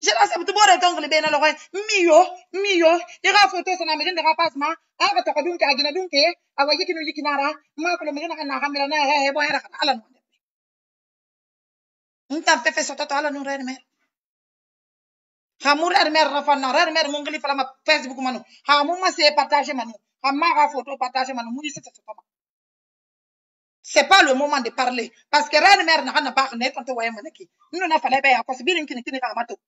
Je l'accepte pour le temps que le bénin l'aurait. Mio, il y a photo, ça n'a rien de rapassement. Ah, tu as donc à Guinée, donc, à voyer qui nous dit qu'il n'a pas. Moi, que le mérite n'a pas mis bon, à la noix. On t'a fait sortir à la nourriture, mère. Hamour, mère, Rafana, mère, mon gars, ma Facebook, manu. Hamour, c'est partager, manu. Hamara, photo, partager, manu. Mouille, c'est ça. C'est pas le moment de parler. Parce que reine mère n'a pas net quand tu vois manaki. Nous n'a fallait pas, parce que bien qu'il n'est pas mato.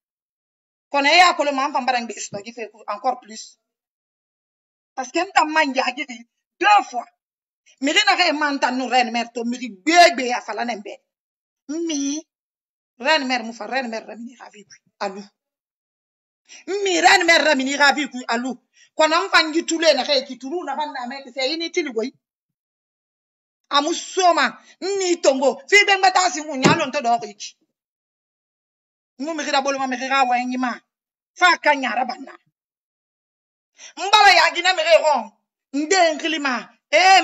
Qu'on ait à le moment par un bisou qui fait encore plus. Parce que nous avons deux fois. Mais nous avons entendu reine mère to miri bébé à falanembe. Mi reine mère moufa reine mère ramini ravi alou. Mi reine mère ramini ravi alou. Quand on fait tout le na qui tout na vanda mec c'est inutile boy. Amusoma ni tongo. Fi ben batasi munyalo nto do iki. Mu mi ra bolo ma mi ra wa ngima. Fa kanyara banna. Mbala ya gina mi ron. Nde nklima.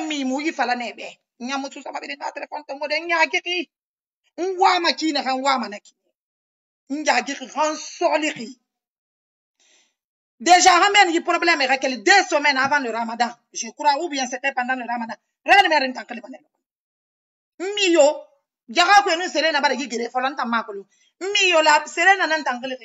Mi mu yi fala nebe. Nyamutu sama bi na telefon tongo de nyaki. Nwama kina kan wama naki. Nyaki ran soliri. Déjà ramène le problème est que 2 semaines avant le Ramadan, je crois, ou bien c'était pendant le Ramadan. Rien mère n'entend que le Mio, Jara ko nous serena ba gi gere folanta makolo. Mio la serena n'entend que le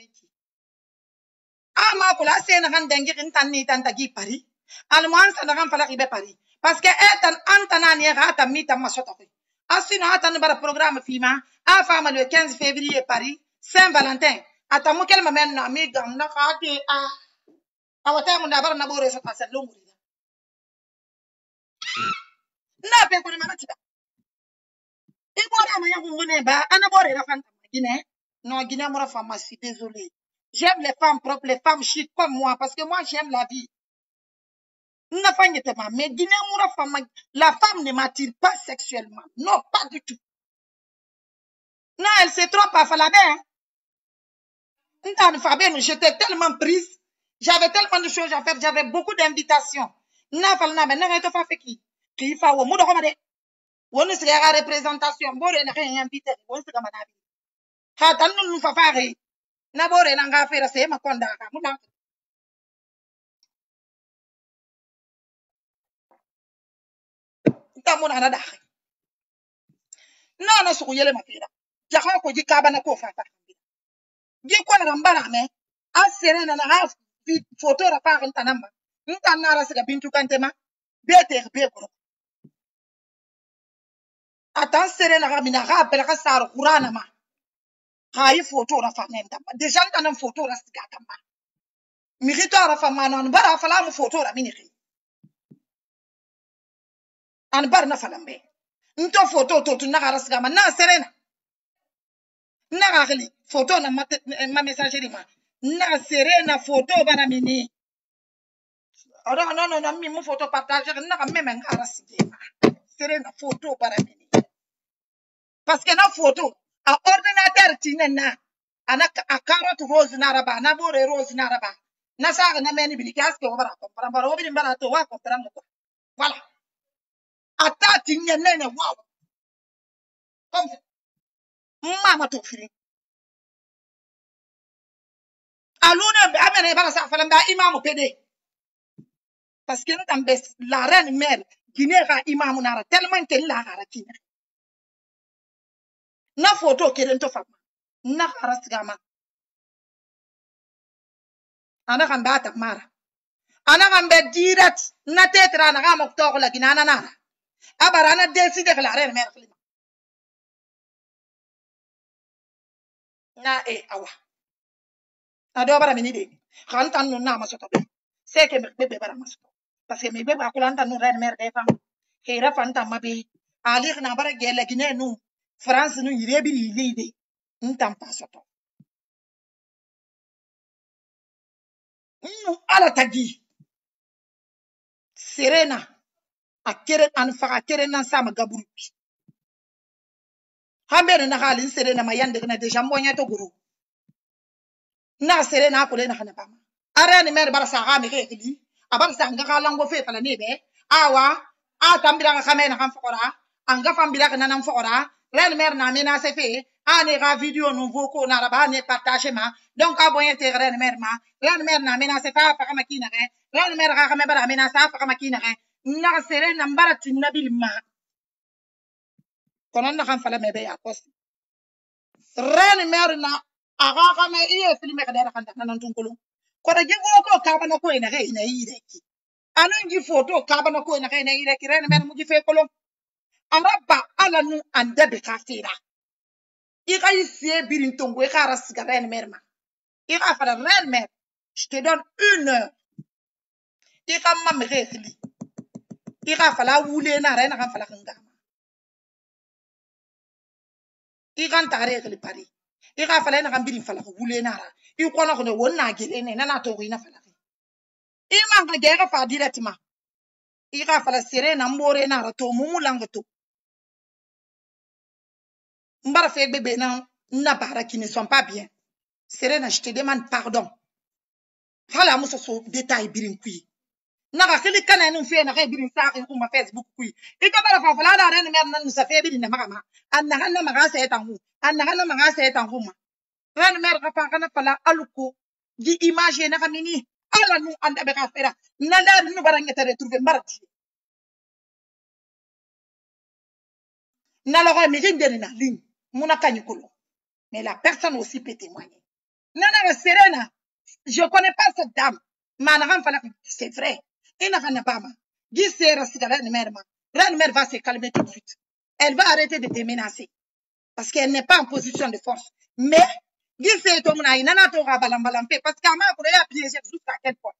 makolo sena kan dengi intani tanta gi Paris. Alman sa kan fala ibe Paris. Parce que etan antana ni rata mita masota ko. Asino atan bara programme fima, a fama le 15 février Paris, Saint-Valentin. Atamu kelma men na mi gang na khati a awata mun dabar na bore sa tasal lungu na pe ko ni mama tiba e bora ma yangu ngone ba ana bore la fanta Guinée non Guinée moi femme si désolé j'aime les femmes propres les femmes chic comme moi parce que moi j'aime la vie na fanyete ma mais Guinée moi femme la femme ne m'attire pas sexuellement non pas du tout non elle se trompe à falabe hein j'étais tellement prise j'avais tellement de choses à faire j'avais beaucoup d'invitations na falna mais na to fa feki ki fa wo mu do ko ma de wonu siga ga représentation bore na kan invité wonu siga manabi ha tan nu fa faare na bore na nga fera se ma konda ka mu na ba mon ana da na su yele mafira jaha ko ji kaba na ko fata ji ko na mbara me asere na ha photo ra pa kan tanamba ntan na ra siga bintu kantema bete be ko atan sere na ga mina ga bela ka sar qur'ana ma ha yi photo ra fa nenda déjà ntan photo ra siga tamba mi rito ra fa ma non bara fa la mu photo ra mini an bar na falambe nto photo to na ga siga ma na sere na ga gli photo na ma messagerie ma na sere na photo bana mini ora no mi mu photo partager na ga même ngara sigema sere na photo para mini parce que na photo a ordinateur tinena ana a carotte rose na raba na bore rose na raba na sa na meni bi kas ke obara comprendre bara obi mbara to wa comprendre ko voilà ata tinena wow comme mama to firi alune amene bara sa fala mba imam pede parce que nous bes la reine mère Guinée ra imam nara tellement que la ra kina na photo keden to fama na rasigama ana kan bata mara ana kan be direct na tetra na ga mokto la ginana nara abara na décider que la reine mère klima na awa ado bara mini de kan tan no na masoto c'est que me be bara masoto parce que me be ba kulanta no reine mère de fam hera fanta mabe ali na bara gele Guinée nous France nous irebi lide ntam pasoto ala tagi serena akere an faga kere nan sama gaburu hambe na halin serena mayande na deja monya to guru na serena ko le na hana bama ara ni mer barasa ga mi kekili abar sa nga lango fe fala ne be awa a tambira ga kame na kan fokora anga fambira ga nan fokora ren mer na mena se fe ane ga video nouveau ko na raba ne partager ma donc abonné te ren mer na mena se fa fa kama kina ga ren mer ga kame bara mena sa fa kama kina ga na serena mbara tinabil ma konon na kan fala me be ya pos ren mer na aga kame iye filme ka dara kan nan tunkulu ko da jigo ko ka bana ko ina ga ina yire ki anan ji photo ka bana ko ina ga ina yire ki ren mer mu ji fe kolon amraba ala nu ande be ka fira i ga isie birin tongo e ka rasiga ren mer ma i ga fala ren mer je te donne 1 heure i ga mam refli i ga fala wule na ren ga fala ngama i ga ntare refli pari i ga fala na ga birin fala wule na ra i ko na ko ne wonna gele ne na to ina fala i ma ga ge ga fa directement i ga fala sere na mbore na ra to mumu langa to mbara fe bébé na bara qui ne sont pas bien Serena je te demande pardon hala muso so détail birin kui na ga kili kana nun fe na ga birin sa ko ma Facebook kui ika bara fa fala da ren mer nan sa fe birin na magama anna hanna maga sa etan hu anna hanna maga sa etan hu ma ren mer ga fa kana fala aluko di image na ga mini ala nu anda be ka fera na la nu bara ngeta retrouver mardi na la mi rinde na ligne muna kanyikolo mais la personne aussi peut témoigner. Nana Serena, je connais pas cette dame. C'est vrai. Il n'a pas. Dis Serena, Ren-Mère va se calmer tout de suite. Elle va arrêter de te menacer. Parce qu'elle n'est pas en position de force. Mais, dis Serena, il n'a pas parce qu'elle m'a piégé jusqu'à quel point.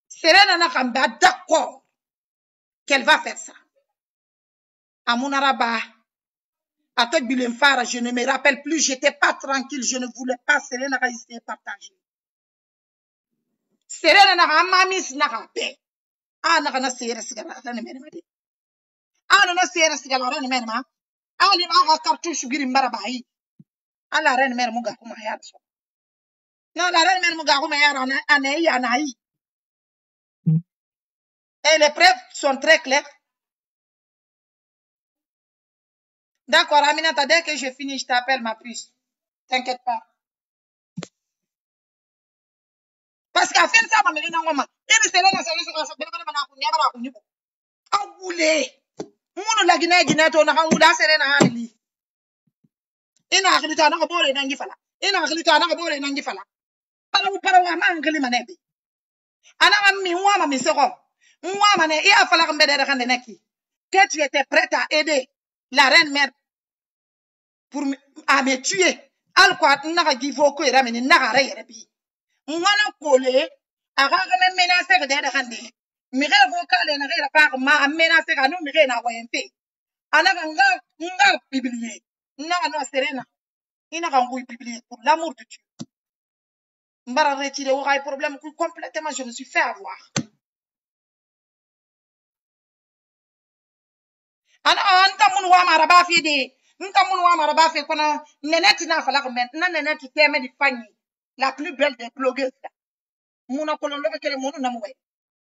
Serena n'a d'accord qu'elle va faire ça. À mon araba. À toi, Bilenfara, je ne me rappelle plus, j'étais pas tranquille, je ne voulais pas Serena essayer de partager. Serena n'a pas mis na rapé. Ah, n'a pas serré cigara, n'a pas dit. Ah, n'a pas serré cigara, n'a pas dit. Ah, il m'a cartouche giri marabahi. Ah, la reine mère muga kuma ya so. Non, la reine mère muga kuma ya anaï anaï. Et les preuves sont très claires. D'accord, Aminata, dès que je finis, je t'appelle ma puce. T'inquiète pas. Parce qu'à fin de ça, ma mère n'a pas. Et c'est là, awule munu la gine to na kan wula sere na ali ina akhlita na bore nangi fala ina akhlita na bore nangi fala para wa ma ngli manebi ana mi wa ma mi seko wa ma ne ya fala kan bede kan neki que tu étais prête à aider la reine mère pour à me tuer alquat na gi fo ko era meni na gare yere bi ngwana kole aga ga menacer de kan de mi re vocal na re pa ma menacer anu mi re na wa yempe ana nga publier non Serena ina kan vous publier pour l'amour de Dieu mbara retirer au problème complètement je me suis fait avoir ana anta mun wa mara ba fi de nta mun wa mara ba fi kono neneti na fala ko men na neneti teme di fanyi la plus belle des blogueuses muna kolon lo kele munu na muwe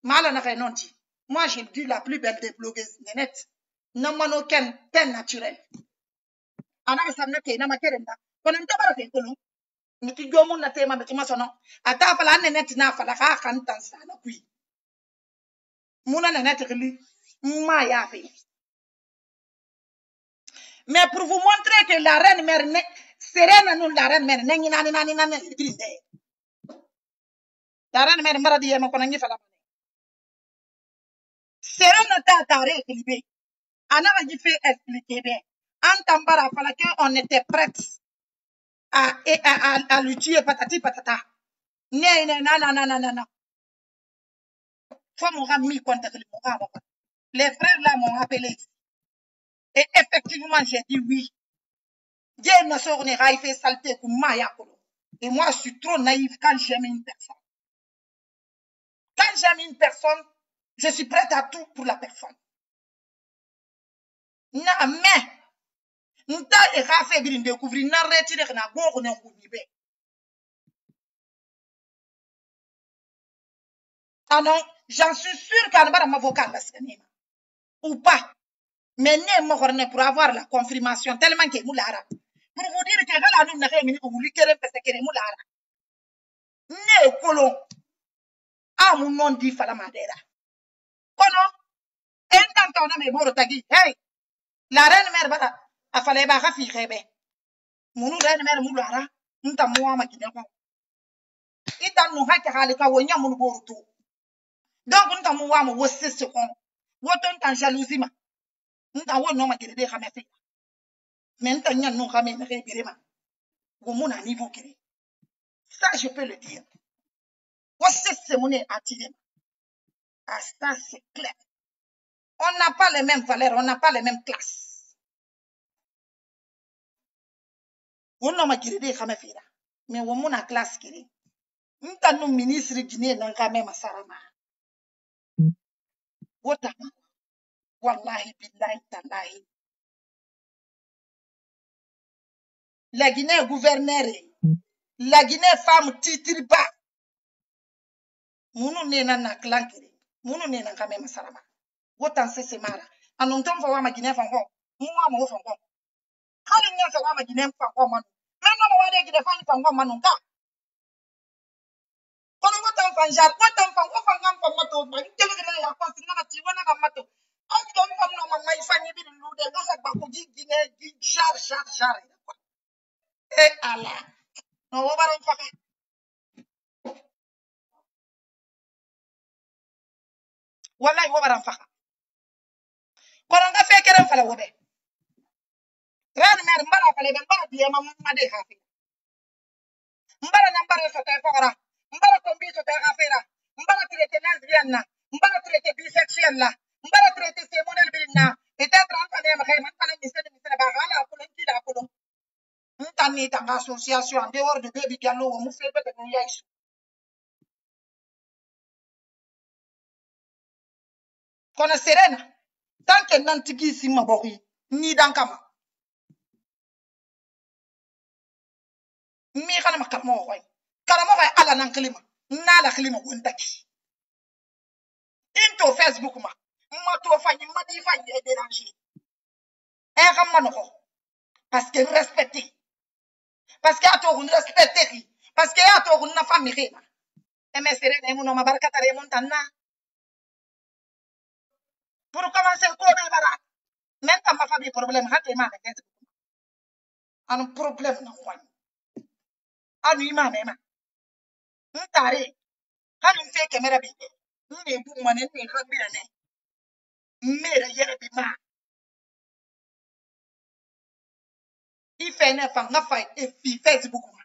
mala na kay nonti moi j'ai dit la plus belle des blogueuses neneti na mano ken ten naturel ana ka samna ke na makerenda kono nta bara fe kono niki jomu na tema be kuma sono ata fala neneti na fala ka kan tan sana kui muna neneti kili ma ya fe. Mais pour vous montrer que la reine mère Serena nous la reine mère nani la reine mère mara di ma konangi fala Serena ta tare équilibré ana va fait expliquer bien entambara fala que on était prête à lui tuer patati patata non faut mon ami contacter les frères là m'ont appelé et effectivement j'ai dit oui Dieu ne saurait fait saleté pour Maya. Et moi, je suis trop naïve quand j'aime une personne. Quand j'aime une personne, je suis prête à tout pour la personne. Na mais, nta e ka fait bien découvrir na retirer na go na ngunibe. Ah non, j'en suis sûre qu'elle va m'avocat la semaine. Ou pas. Mais ne me pour avoir la confirmation tellement que moulara. Pour vous dire que là nous n'a mis ou lui kere parce que moulara. Ne kolon. Ah mon nom dit fala madera. Kono entantona me boro tagi. Hey, la reine mère bata afale ba ka fi khebe. Munu reine mère moulara. Nta muwa ma kine ko. Ita nu hake halika wonya munu boro to. Donc nta muwa mo wosse se kon. Woton tan jalousie ma. Nta wo no ma kire de khame fe. Mais nta nyan no khame na ke birema. Wo muna niveau kire. Ça je peux le dire. Wosse se mune attiré. Ah ça c'est clair. On n'a pas les mêmes valeurs, on n'a pas les mêmes classes. On n'a pas de khame fira. Mais wo muna classe kire. Nta no ministre Guinée na khame masarama. Wota wallahi billahi tallahi. La Guinée gouverneur, la Guinée femme titre pas. Munu nena na klankere. Munu nena kame masarama. Wotan se semara. Anontom fa wa ma Guinée fango. Muwa mo fango. Hali nya fa wa ma Guinée fango manu. Meno mo wa de Guinée fango manu ka. Kono wotan fanjar, wotan fango fangam pamato. Ba tele ke ya kwa sinna ka tiwana ka mato. Au tom fam no ma mai fanyi bi lude. Ngasa ba ko Guinée gi jar. Eh Allah. No wo baron fa. Wallahi wo baran fa. Koronga fekere fala wobe. Ran mer mbara fale be mbara biye ma de hafi. Mbara na mbara so te fora. Mbara ko bi so te hafira. Mbara traité lesbienne na. Mbara traité bisexuel la. Mbara traité ces modèles bilna. Peut-être en tane ma kay man tane misere ba hala ko len kida ko do. Ntani tanga association en dehors de baby gallo wo mu fe bete no yaisu. Kono Serena. Tant que nantigi si mabori ni dankama. Mi kana makalmo koy. Karamo koy ala nan klima. Na la klima wontaki. Into Facebook ma to fanyi ma di fanyi e déranger e xam manoko parce que respecter parce que ato gun respecter parce que ato gun na fami khina e mesere ne mu no mabaraka tare mon tanna Pour commencer, même quand ma famille problème, un problème non anima même ntare hanu fe kamera bi ne bu mane ne rabira ne mera yere bi ma ife ne fa nga fa e fi Facebook ma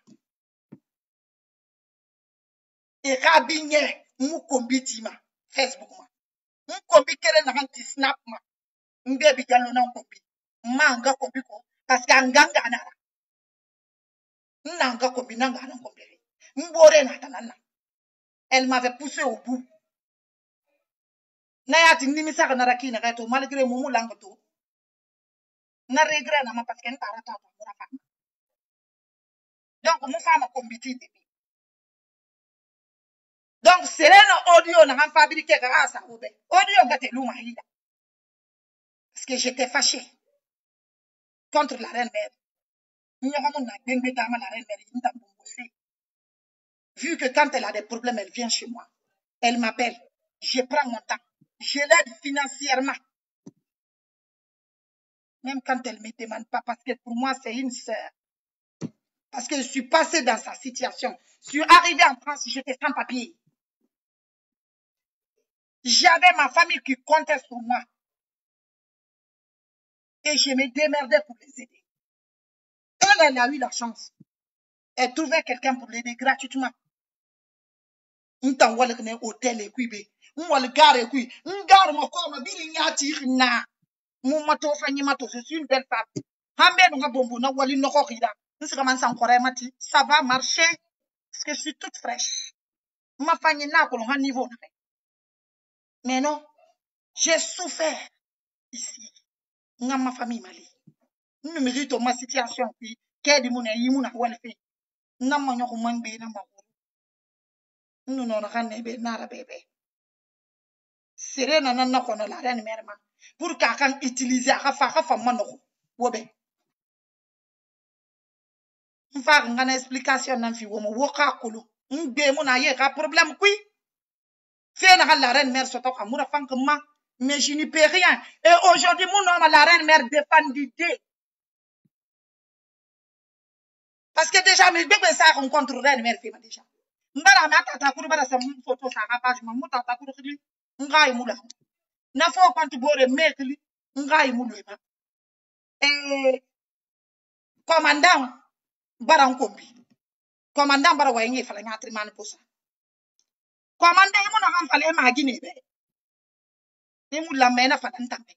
e rabinye mu kombiti ma Facebook ma mu kombi kere na hanti snap ma mbe bi jallo na kombi ma nga kombi ko parce que anganga na nanga kombi nanga na kombi mbore na tanana. Elle m'avait poussé au bout. Nayati ndimi saka naraki na gato malgré mumu langato. Na regret na ma parce que ntara ta mura femme. Donc mu femme kombiti debi. Donc serena audio na han fabriquer grâce à obe. Audio gate luma hida. Parce que j'étais fâchée contre la reine mère. Vu que quand elle a des problèmes, elle vient chez moi. Elle m'appelle. Je prends mon temps. Je l'aide financièrement. Même quand elle ne me demande pas, parce que pour moi, c'est une sœur. Parce que je suis passée dans sa situation. Je suis arrivée en France, j'étais sans papier. J'avais ma famille qui comptait sur moi. Et je me démerdais pour les aider. Elle a eu la chance. Elle trouvait quelqu'un pour l'aider gratuitement. Ntan wala kene hôtel e kuibe. Mwal gare kui. Ngare mo ko ma biri nyati na. Mu mato fanyi mato, je suis une belle femme. Hambe no nga bombo na wali no ko khida. Nsi kama nsan kore mati. Ça va marcher parce que je suis toute fraîche. Ma fanyi na ko lo niveau na. Mais non, j'ai souffert ici. Nga ma famille mali. Nous mérite ma situation puis kedi mu na yimu na wala fe. Nga ma nyoko mangbe na ma. Nous non ranne be nara bébé. Serena na kono la reine mère ma. Pour qu'akan utiliser afa manoko. Wobe. M'fa ngana explication nan fi womo woka kolo. M'be mo na ye ka problème kui. Fait na la reine mère soto kamura fankma. Mais je n'y peux rien. Et aujourd'hui, mon homme, la reine mère dépend d'idée. Parce que déjà, mes bébés ça rencontre reine mère fait déjà. Mbara ma tata kuru bara sa photo sa page ma mu tata kuru kili ngai mula. Na fo quand bore mekli ngai mulu ba. Commandant bara nkombi. Commandant bara wayengi fala nyatri man posa. Commandant mo na han fala ma gine be. Ni mu la mena fala ntambe.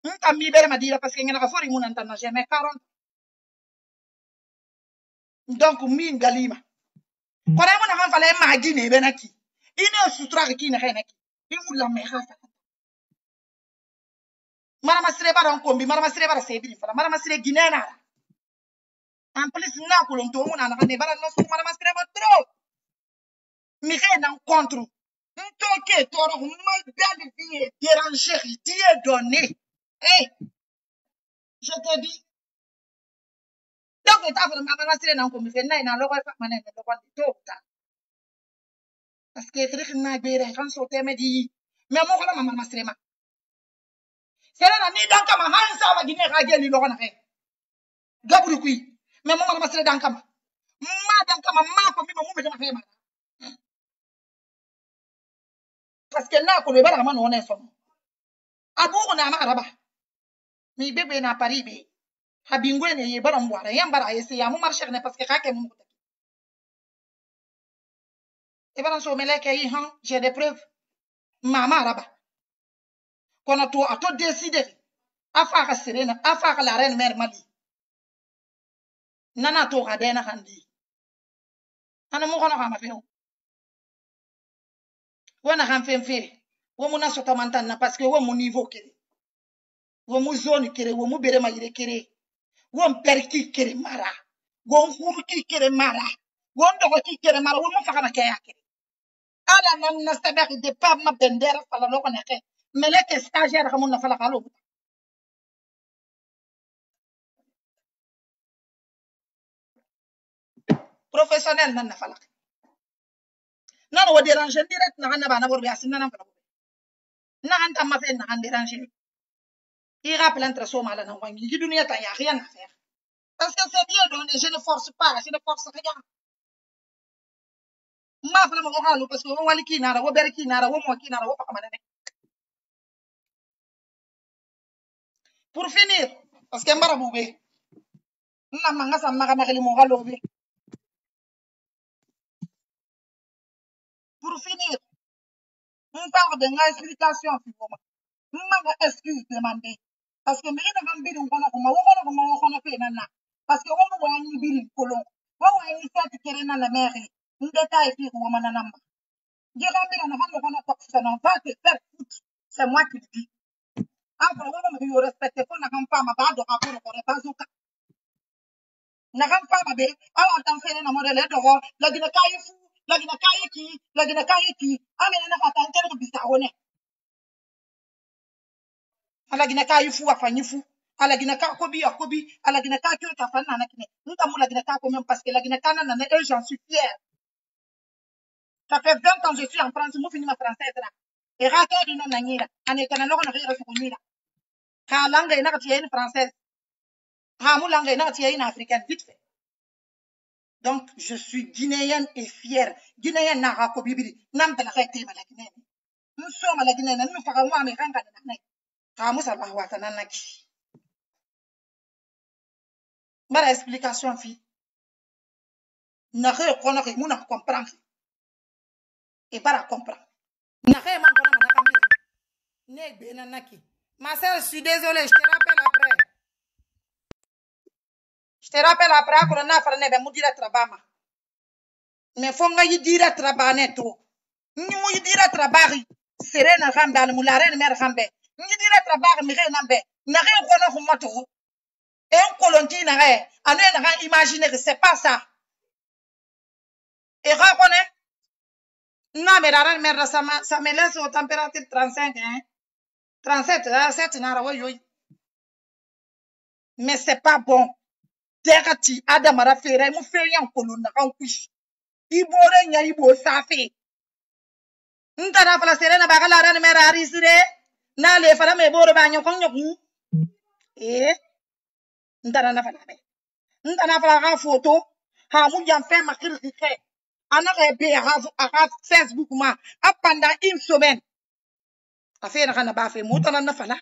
Ntambi bere ma dira parce que ngena ka fori mu nan tanna jamais 40. Donc min galima. Kore mo na han fala ma gine be naki. Ine sutra ki na henaki. Ni mu la mena fala. Mara masire bara nkombi, mara masire bara sebiri fala, mara masire ginena. En plus na ko lonto mo na ne bara no su mara masire ba trop. Mi rien encontre. Ntoke toro mal belle vie déranger, Dieu donné. Hey, je te dis. Donc ta fala mara masire na nkombi fe na lo ko fa mané lo ko to ta. Parce que frère na bere kan so teme di. Mais mo ko la mara masire ma. C'est là ni donc ma hansa ma gine ka geli lo ko na fe. Gaburu kui. Mais mo mara masire dan kama. Ma dan kama ma ko mi mo be na fe ma. Parce que là, qu'on ne va pas on est son. Abu on a maraba. Mi bébé na Paris be. Habingwe ne ye bara mbwara. Yambara ese ya mu marcher ne parce que kake mu. Et bara so meleke yi han, j'ai des preuves. Mama araba. Qu'on a to décider. Afa ka Serena, afa ka la reine mère Mali. Nana to ka dena handi. Ana mu kono ka ma fe. Wana kan fe. Wo mu na sota mantana parce que wo mu niveau kere. Wo mu zone kere, wo mu bere ma yire kere. Won perki kere mara. Won huruki kere mara. Won dogoki kere mara. Won mo fakana kaya kere. Ala nan nastabek de pa ma bendera fala loko neke. Meleke stagiaire kamun na fala kalo. Professionnel nan na fala. Nan wo déranger direct na na bana borbi asin nan fala. N'a ma fait n'a dérangé. Il rappelle un trésor mal à l'envoi. Il dit, il n'y a rien à faire. Parce que c'est bien donné, je ne force pas, je ne force rien. Ma fala mo halu parce que on wali kinara wo ber kinara wo mo kinara wo pakamane. Pour finir, parce que mbara boubé. Na manga sa maga makeli mo halo be. Pour finir, on parle de l'explication finalement. Manga excuse demander. Parce que mbiri na mbiri ngona ko wo kono pe nana. Parce que wo mo wani biri kolon. Wo wani sa tikere na la mairie. Ndeta et puis wo manana. C'est moi qui le dis. Après, vous respectez pas la femme, pas de rapport au bazooka. La femme, alors, t'en fais un modèle de roi, la guinakaï fou, la guinakaï qui, la guinakaï qui, ah, mais n'a pas tant de bizarronné. À la guinakaï fou, à fanny fou, à la guinaka kobi, à kobi, à la guinaka qui est à fan, nous t'avons la guinaka quand même parce que la guinaka n'en est, j'en suis fier. Ça fait 20 ans que je suis en France, je finis ma française là. Et raté d'une manière, en étant là, on a rien reçu. Ha langue est une française. Ha mou langue est une africaine, vite fait. Donc, je suis guinéenne et fière. Guinéenne n'a pas bibili. Nam la réalité ma la Guinée. Nous sommes à la Guinée, nous faisons moi mais ranga na nai. Ha mou sa bahwa tananaki. Mara explication fi. Na re kono mou na comprendre. Et pas la comprendre. Na re man kono na kambi. Ne benanaki. Ma sœur, je suis désolée, je te rappelle après. Je te rappelle après, quand on a fait un événement, travail. Mais faut que tu dises travail tout. Ni mu dire travail, serena ramba, mularen mer rambe. Ni dire travail, mi re nambe. Na re kono humato. Et un colonti na re, anu na re imaginer que c'est pas ça. Et reconnaît. Na me raran mer ça me laisse au température 35 hein. 37 7 na rawo yoy. Mais c'est pas bon. Derati adamara fere mu fe yan kolon na kan kush. Ibore nya ibo safe. Ntana fala serena bagala ran mera arisire na le fala me boro ba nyokon nyoku. Ntana na fala be. Ntana fala ga photo ha mu jam fe makir dike. Ana ga be ha Facebook ma pendant une semaine. Affaire na ba fe mu tana na fala.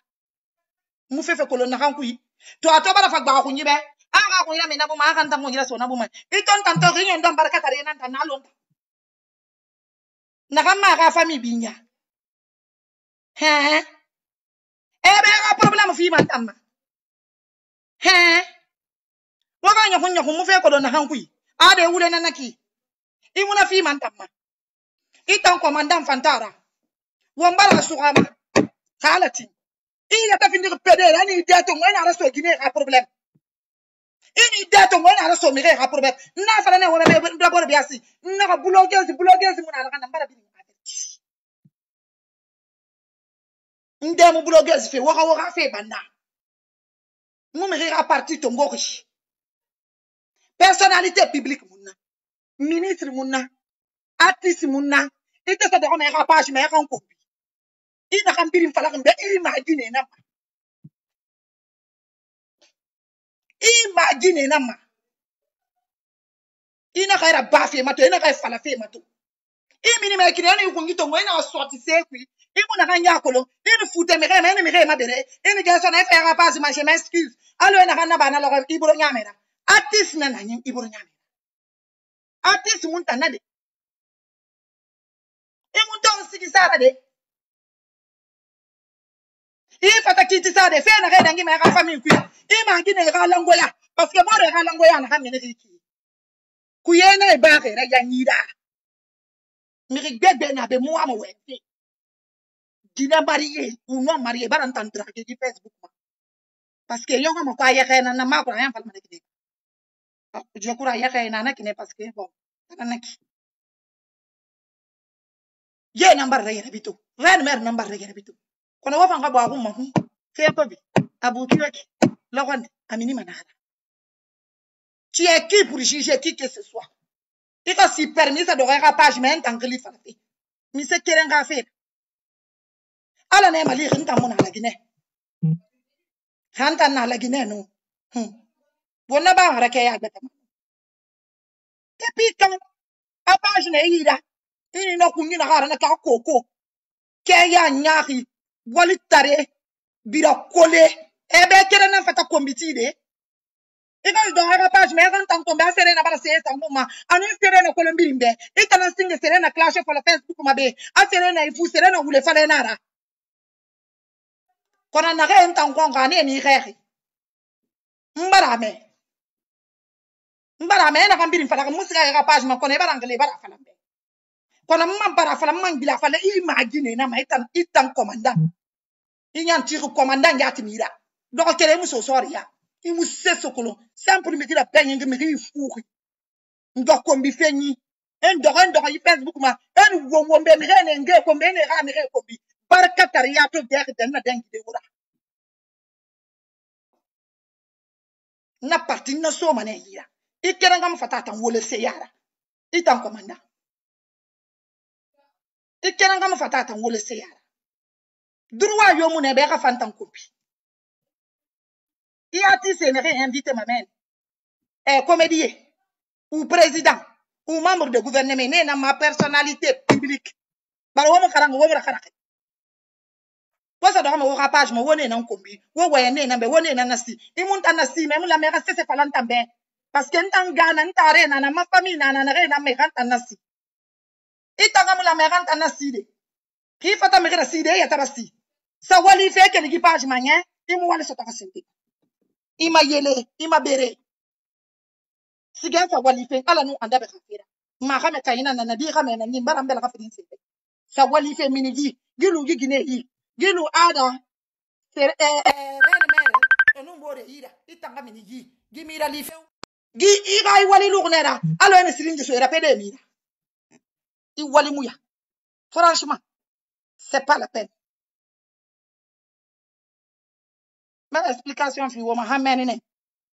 Mu fe kolon na kan kuyi. To atoba fa gba ko nyibe. Aga ko ina me na bu ma kan ta mo jira so na bu ma. Iton tanto rinyo ndam baraka tare nan tan na lonta. Nakama ka famille binya. Hein? Ebe ka problème fi man tamma. Hein? Waka nyakunya mu fe ko do na hankui. Ade wule na naki. Imuna fi man tamma. Itan commandant Fantara. Wombala suama. Halati. Il ta finir pédé ani idée to ngena raso Guinée ka problème. Une idée to ngena raso mire ka problème. Na fala ne wona be d'abord biasi. Na ka blogueuse mu na ka nambara bi. Ndemu blogueuse fait waka fait banda. Nous me parti tongori. Personnalité publique mouna. Ministre mouna. Artiste mouna. Il te fait de remettre à page mais en copie. Il n'a pas pu faire il imagine nama. Imagine nama. Il n'a pas baffé mato, il n'a pas falafé mato. Il minime qui n'a eu qu'on tongo, il n'a sorti c'est qui. Il m'a rien yakolo. Il foutait mes remèdes, mes remèdes. Il me dit son affaire à pas, je m'excuse. Alors il n'a rien à ban alors il bourre nyamera. Artiste nana il bourre nyamera. Artiste munta nade. Et mon don si ça de. Il faut que tu ça de faire na reda ngi me ka famille ku. Il m'a dit ne ka langoya parce que moi ka langoya na hamene ki. Ku yena e ba re ya nyida. Mi gbegbe na be mo am we. Dina marié ou non marié ba ran tantra ke di Facebook ma. Parce que yo mo ka ya na na ma ko yan fal ma ki. Je crois ya na ki ne parce que bon. Na ki. Ye number re ya bitu. Ren mer number re ya bitu. Kono wa fanga ba ko ma hu. Fe ko bi. Abu kiwaki. Lawan amini manara. Tu es qui pour juger qui que ce soit? Il a si permis ça de page mais un tant que l'il fait. Mais c'est qu'elle a fait. ala ne mali rinta mona la Guinée hanta na la Guinée no bona ba hara ke ya gbata depuis quand apage ne ira ini no kunyi na hara na ka koko ke ya nyari wali tare bira kole ebe kere na fata kombiti de ika do hara page me kan tan komba sere na bara se sanguma anu sere na kolombi mbe ika na singe sere na clash for Facebook mabe a sere na ifu sere na wule fale nara kona na ga entan konga ni xexi mbara na kan birin fala musika ga page ma kona bara ngale bara fala mbe kona man bara fala man bila fala imagine na ma itan commandant inyan tire commandant ya timira donc kere muso soria imu sesokolo sempre me tira penye ngi mi fuuri ndo kombi fenyi ndo yi Facebook ma en wombe mi rene nge kombe ne ga mi re kombi barka tariato de na dengi de wura na parti na so mane yira ikere ngam fatata wole se yara itan commandant ikere ngam fatata wole se yara droit yo mu ne be ga fantan kopi iati se ne invité ma mère comédien ou président ou membre de gouvernement né na ma personnalité publique baro wo mo karanga wo mo karaka wasa do ma wo page mo woni na nkombi wo wo ne na be woni na nasi imunta nasi me mu la mera sese falanta be parce que ntanga na ntare na ma famille na re na me kanta nasi itanga mu la mera kanta nasi de ki fata me kira si de ya tabasi sa wali fe ke ni page manye imu wali so takasindi ima yele ima bere sigen sa wali fe ala nu anda be khafira ma khame kayina na nabi khame na nimbara mbela khafidin se sa wali fe minigi gilu gigine yi gilu ada ser ren mere enu mbore ira itanga minigi gimira li fe gi iga I wali lu nera alo ene sirinje so era pede mira I wali muya franchement c'est pas la peine ma explication fi wo ma hamene ne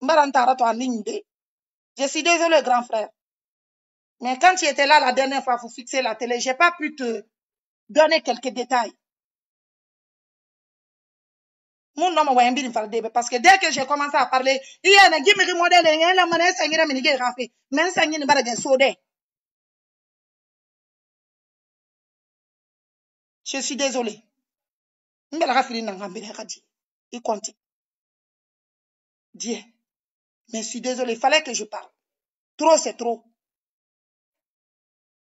mbarantara to alinde. Je suis désolé, grand frère. Mais quand tu étais là la dernière fois pour fixer la télé, j'ai pas pu te donner quelques détails. Mon nom est parce que dès que j'ai commencé à parler, il y a un gimmick modèle, il y a un manège, il y a un manège, mais ça y est, il y a un soda. Je suis désolé. Il compte. Dieu. Mais je suis désolé, il fallait que je parle. Trop, c'est trop.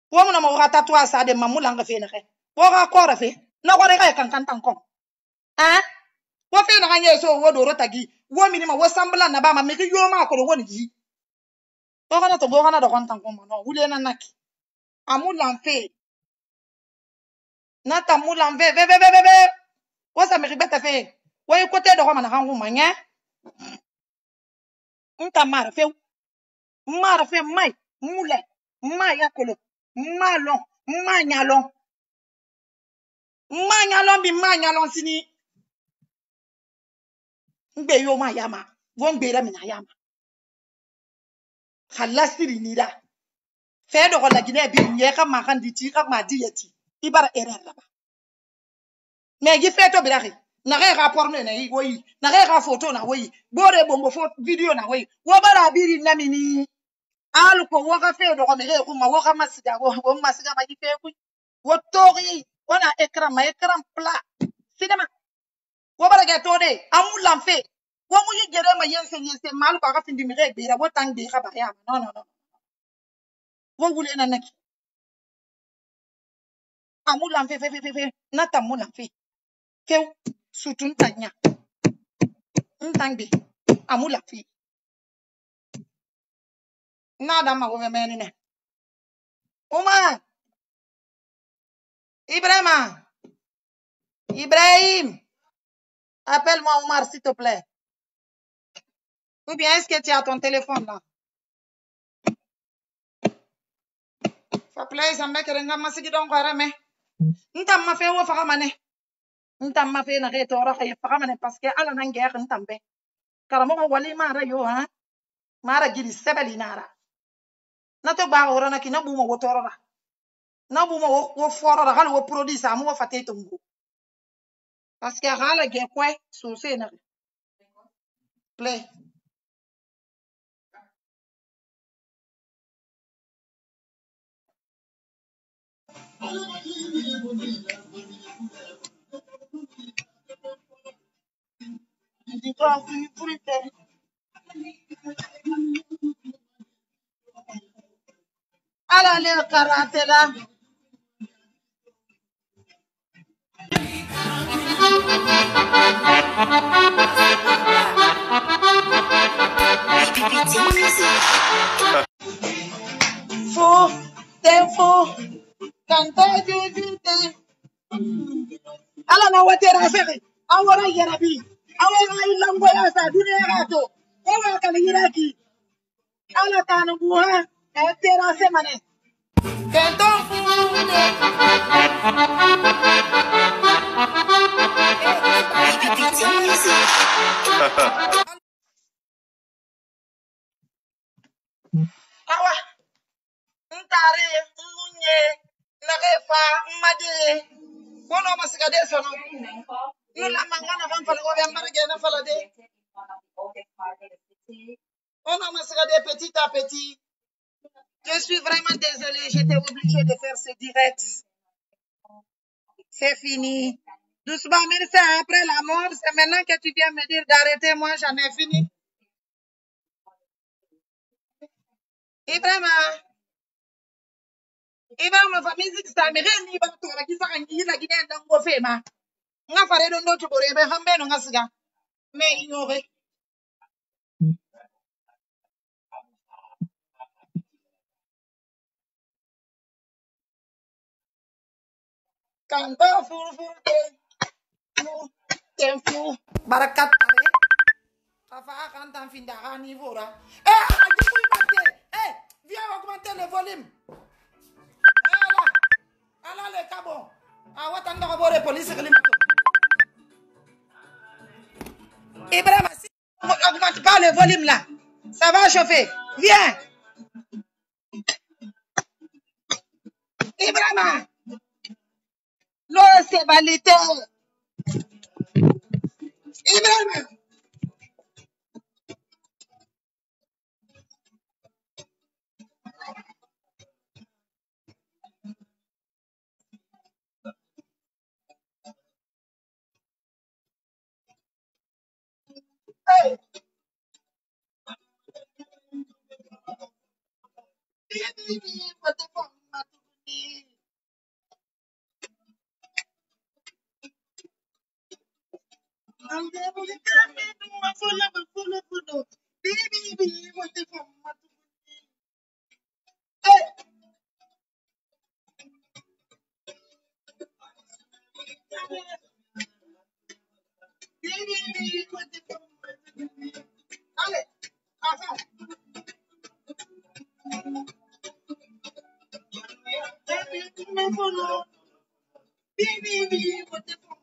Wo mo mo rata to asa de mamulanga fe ne wo ga ko rafe na ko re ga kan tankon wo fe na ganye so wo do rotagi wo minima wo sambla na ba ma me yo ma ko do woni ji wo ga na to bo ga na do kon tankon mo no wule na naki amulan fe na ta mulan ve wo sa me ribeta fe wo yi côté do ko ma na hangu manya nta mara fe mai mule ma yakolo malon manyalon bi manyalon sini ngbe yo ma yama won gbe ra mi na yama khalasiri nida fe do ko la Guinée bi ye ka ma kan diti ka ma dieti ibara erreur là ba mais gi fe to bi raxi na re rapport ne yi woyi na re ra photo na woyi bore bongo photo video na woyi wo bara biri na mini al ko wo ka fe do ko me re ko ma wo ka masida wo masida ma gi fe ku wo tori wona écran plat cinéma wo bara ga to de amu lamfe wo mu yigere ma yense mal ko ka findi mi re bi ra wo tang bi ka ba ya non wo wule na naki amu lamfe fe na ta mu lamfe ke sutun tanya ntangbi amu lamfe na da ma wo me ne Ouma Ibrahim, appelle-moi Omar, s'il te plaît. Ou bien est-ce que tu as ton téléphone là? Ça plaît, ça me fait que masigi donc rame. Ntam ma fe wo faka mane. Ntam ma fe na re to ra kay faka mane parce que ala nan guerre ntam be. Karamo ko wali mara yo ha. Mara gidi sebeli nara. Na to ba ora na kina buma wo toro ra. Na buma wo foro ra hal wo produit sa mo fa te to ngo. Parce que râle que quoi, saucé na. Play. Dis-toi, alors le karaté là. Faux, t'es faux. Quand t'as dit, alors na watera sere. Awara yarabi. Awara ilango ya sa dunia rato. Ewa kali yiraki. Ala tanu buha. Etera semane. Kenton fude. Awa. Ntare, munye, nagefa, made. Wono masigade sono. Nula mangana van fala obe ambarge na fala de. Wono masigade petit à petit. Je suis vraiment désolée, j'étais obligée de faire ce direct. C'est fini. Doucement, mais c'est après la mort. C'est maintenant que tu viens me dire d'arrêter. Moi, j'en ai fini. Ibrahima, fa musique ça me rend ni ba to la kisa kan yi la gine dan go fe ma. Nga fare don do to bore be hambe no nga siga. Mais ignoré. Kanta furu te fou. Barakat tare. Kafa kanta finda ka niveau là. Adi pou batte. Viens augmenter le volume. Là. Ala le cabon. Watanda ko bore police ke limato. Ibrahima, si on augmente pas le volume là, ça va chauffer. Viens. Ibrahima. L'eau c'est valité. Ibrahima. Hey. What the fuck? I'm devil to come in my full of baby, what the fuck? Hey. Baby, what the fuck? Allez. Aha. Baby, what the fuck?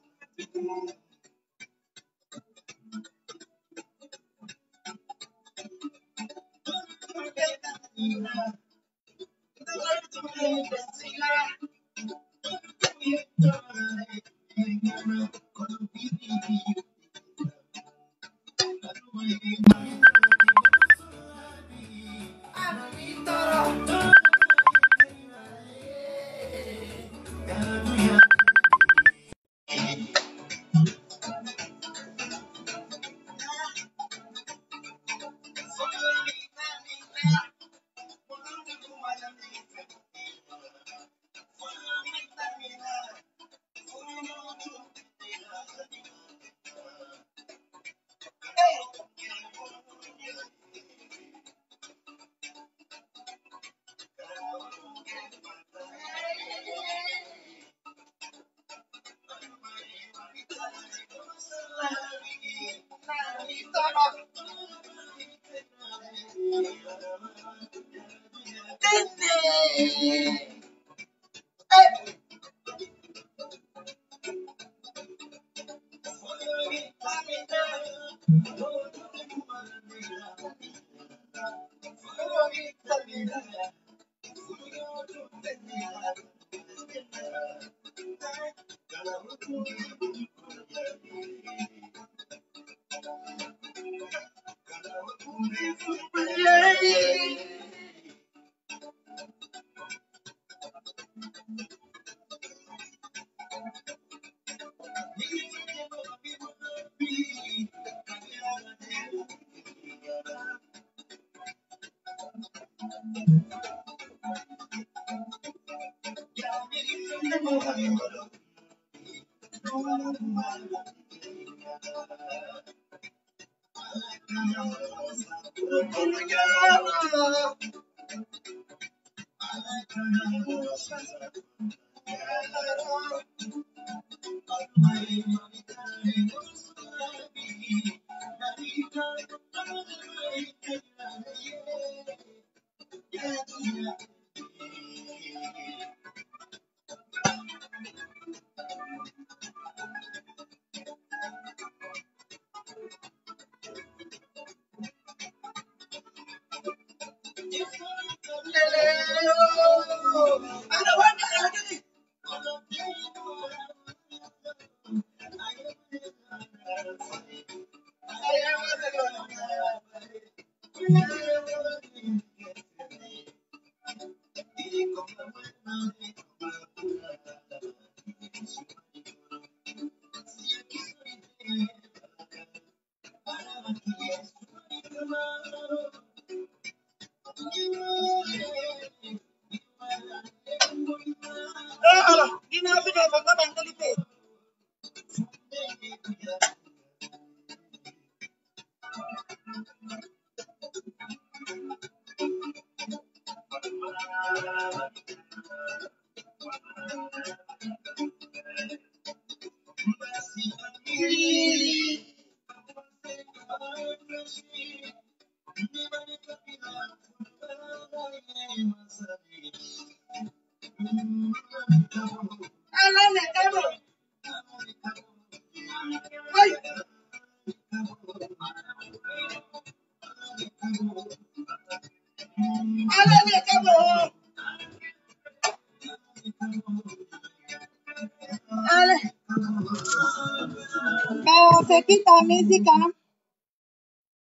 C'est qui ta musique, hein?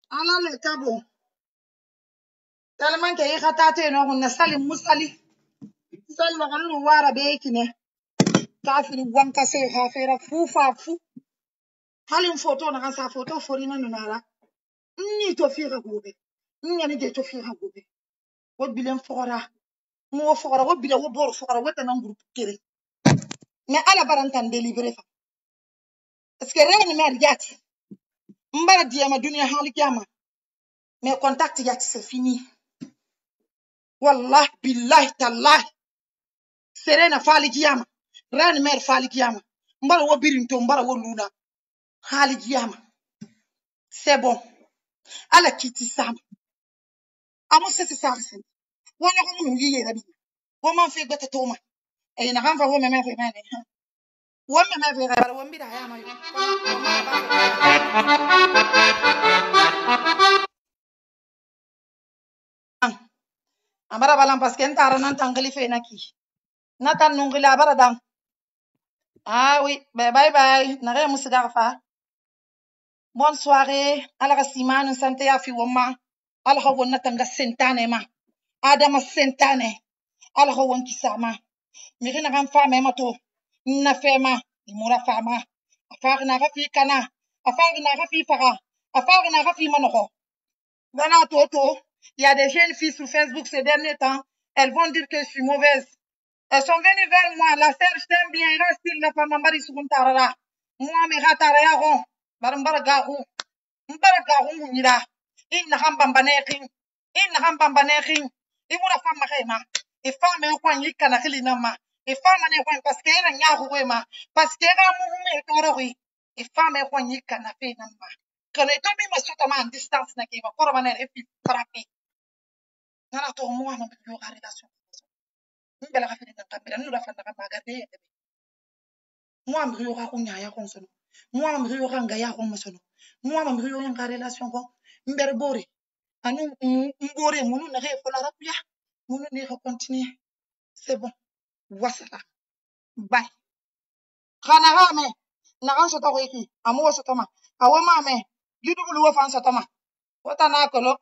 Alors, le cabo. Tellement qu'il y a raté, on a sali moussali. Seul le noir békine. Kafiri wankase hafera fufa fu. Halim photo na sa photo forina nunara. Ni to fira gobe. Ni ani de to fira gobe. Wot bilen fora. Mo fora wot bilen wo bor fora wot nan groupe kere. Mais ala barantan délivrer fa. Parce que rien ne merde. Mbara diama dunia hali kiama. Mais contact yat c'est fini. Wallah billahi tallah. Serena fali kiama. Ran mer fali kiama. Mbara wo birinto mbara wo luna. Hali kiama. C'est bon. Ala kiti sam. Amo sese sarsen. Wala ko mun yiye rabi. Wo man fi gbata toma. E na kan fa wo meme fe mane. Wo meme fe ra wo mbira ya ma yo. Amara balam paske ntara nan tangali fe naki. Natan nungila bara dang. Ah oui, bye bye. Nare musidafa. Bonne soirée. Ala rasimanu sante ya fi woma. Ala ha wonna tanga sentane ma. Adama sentane. Ala ha won kisama. Mirina kan fa me mato. Na fema. Imura fama. Afar na rafi kana. Afar na rafi fara. Afar na rafi manoko. Voilà toto. Il y a des jeunes filles sur Facebook ces derniers temps. Elles vont dire que je suis mauvaise. Elles sont venues vers moi. La sœur, je t'aime bien. Reste la femme mbari sukuntarara. Moi, me rataraya ron. Barambara gahu. Mbara gahu munira. Inna hambambanekin. Inna hambambanekin. Imura femme rema. Et femme est au coin yika na kilinama. Et femme n'est point parce qu'elle a nyarouema. Parce qu'elle a mouvement torori. Et femme est au coin yika na fe nama. Quand les tombés me sont en distance na kima. Pour maner et puis frapper. Nana to moi, non, plus relation. Mbela ka fini tampela nula fanda ka magade moi mbriyo ka kunya ya konsono moi mbriyo ka ngaya ko mosono moi mbriyo en ka relation ko mber bori anu mbore munu na re fola rapuya munu ne ka continuer c'est bon wasala bye kana ha me na kan soto ko iki amu soto ma awo ma me lidu lu wa fan soto ma Wata na kolok.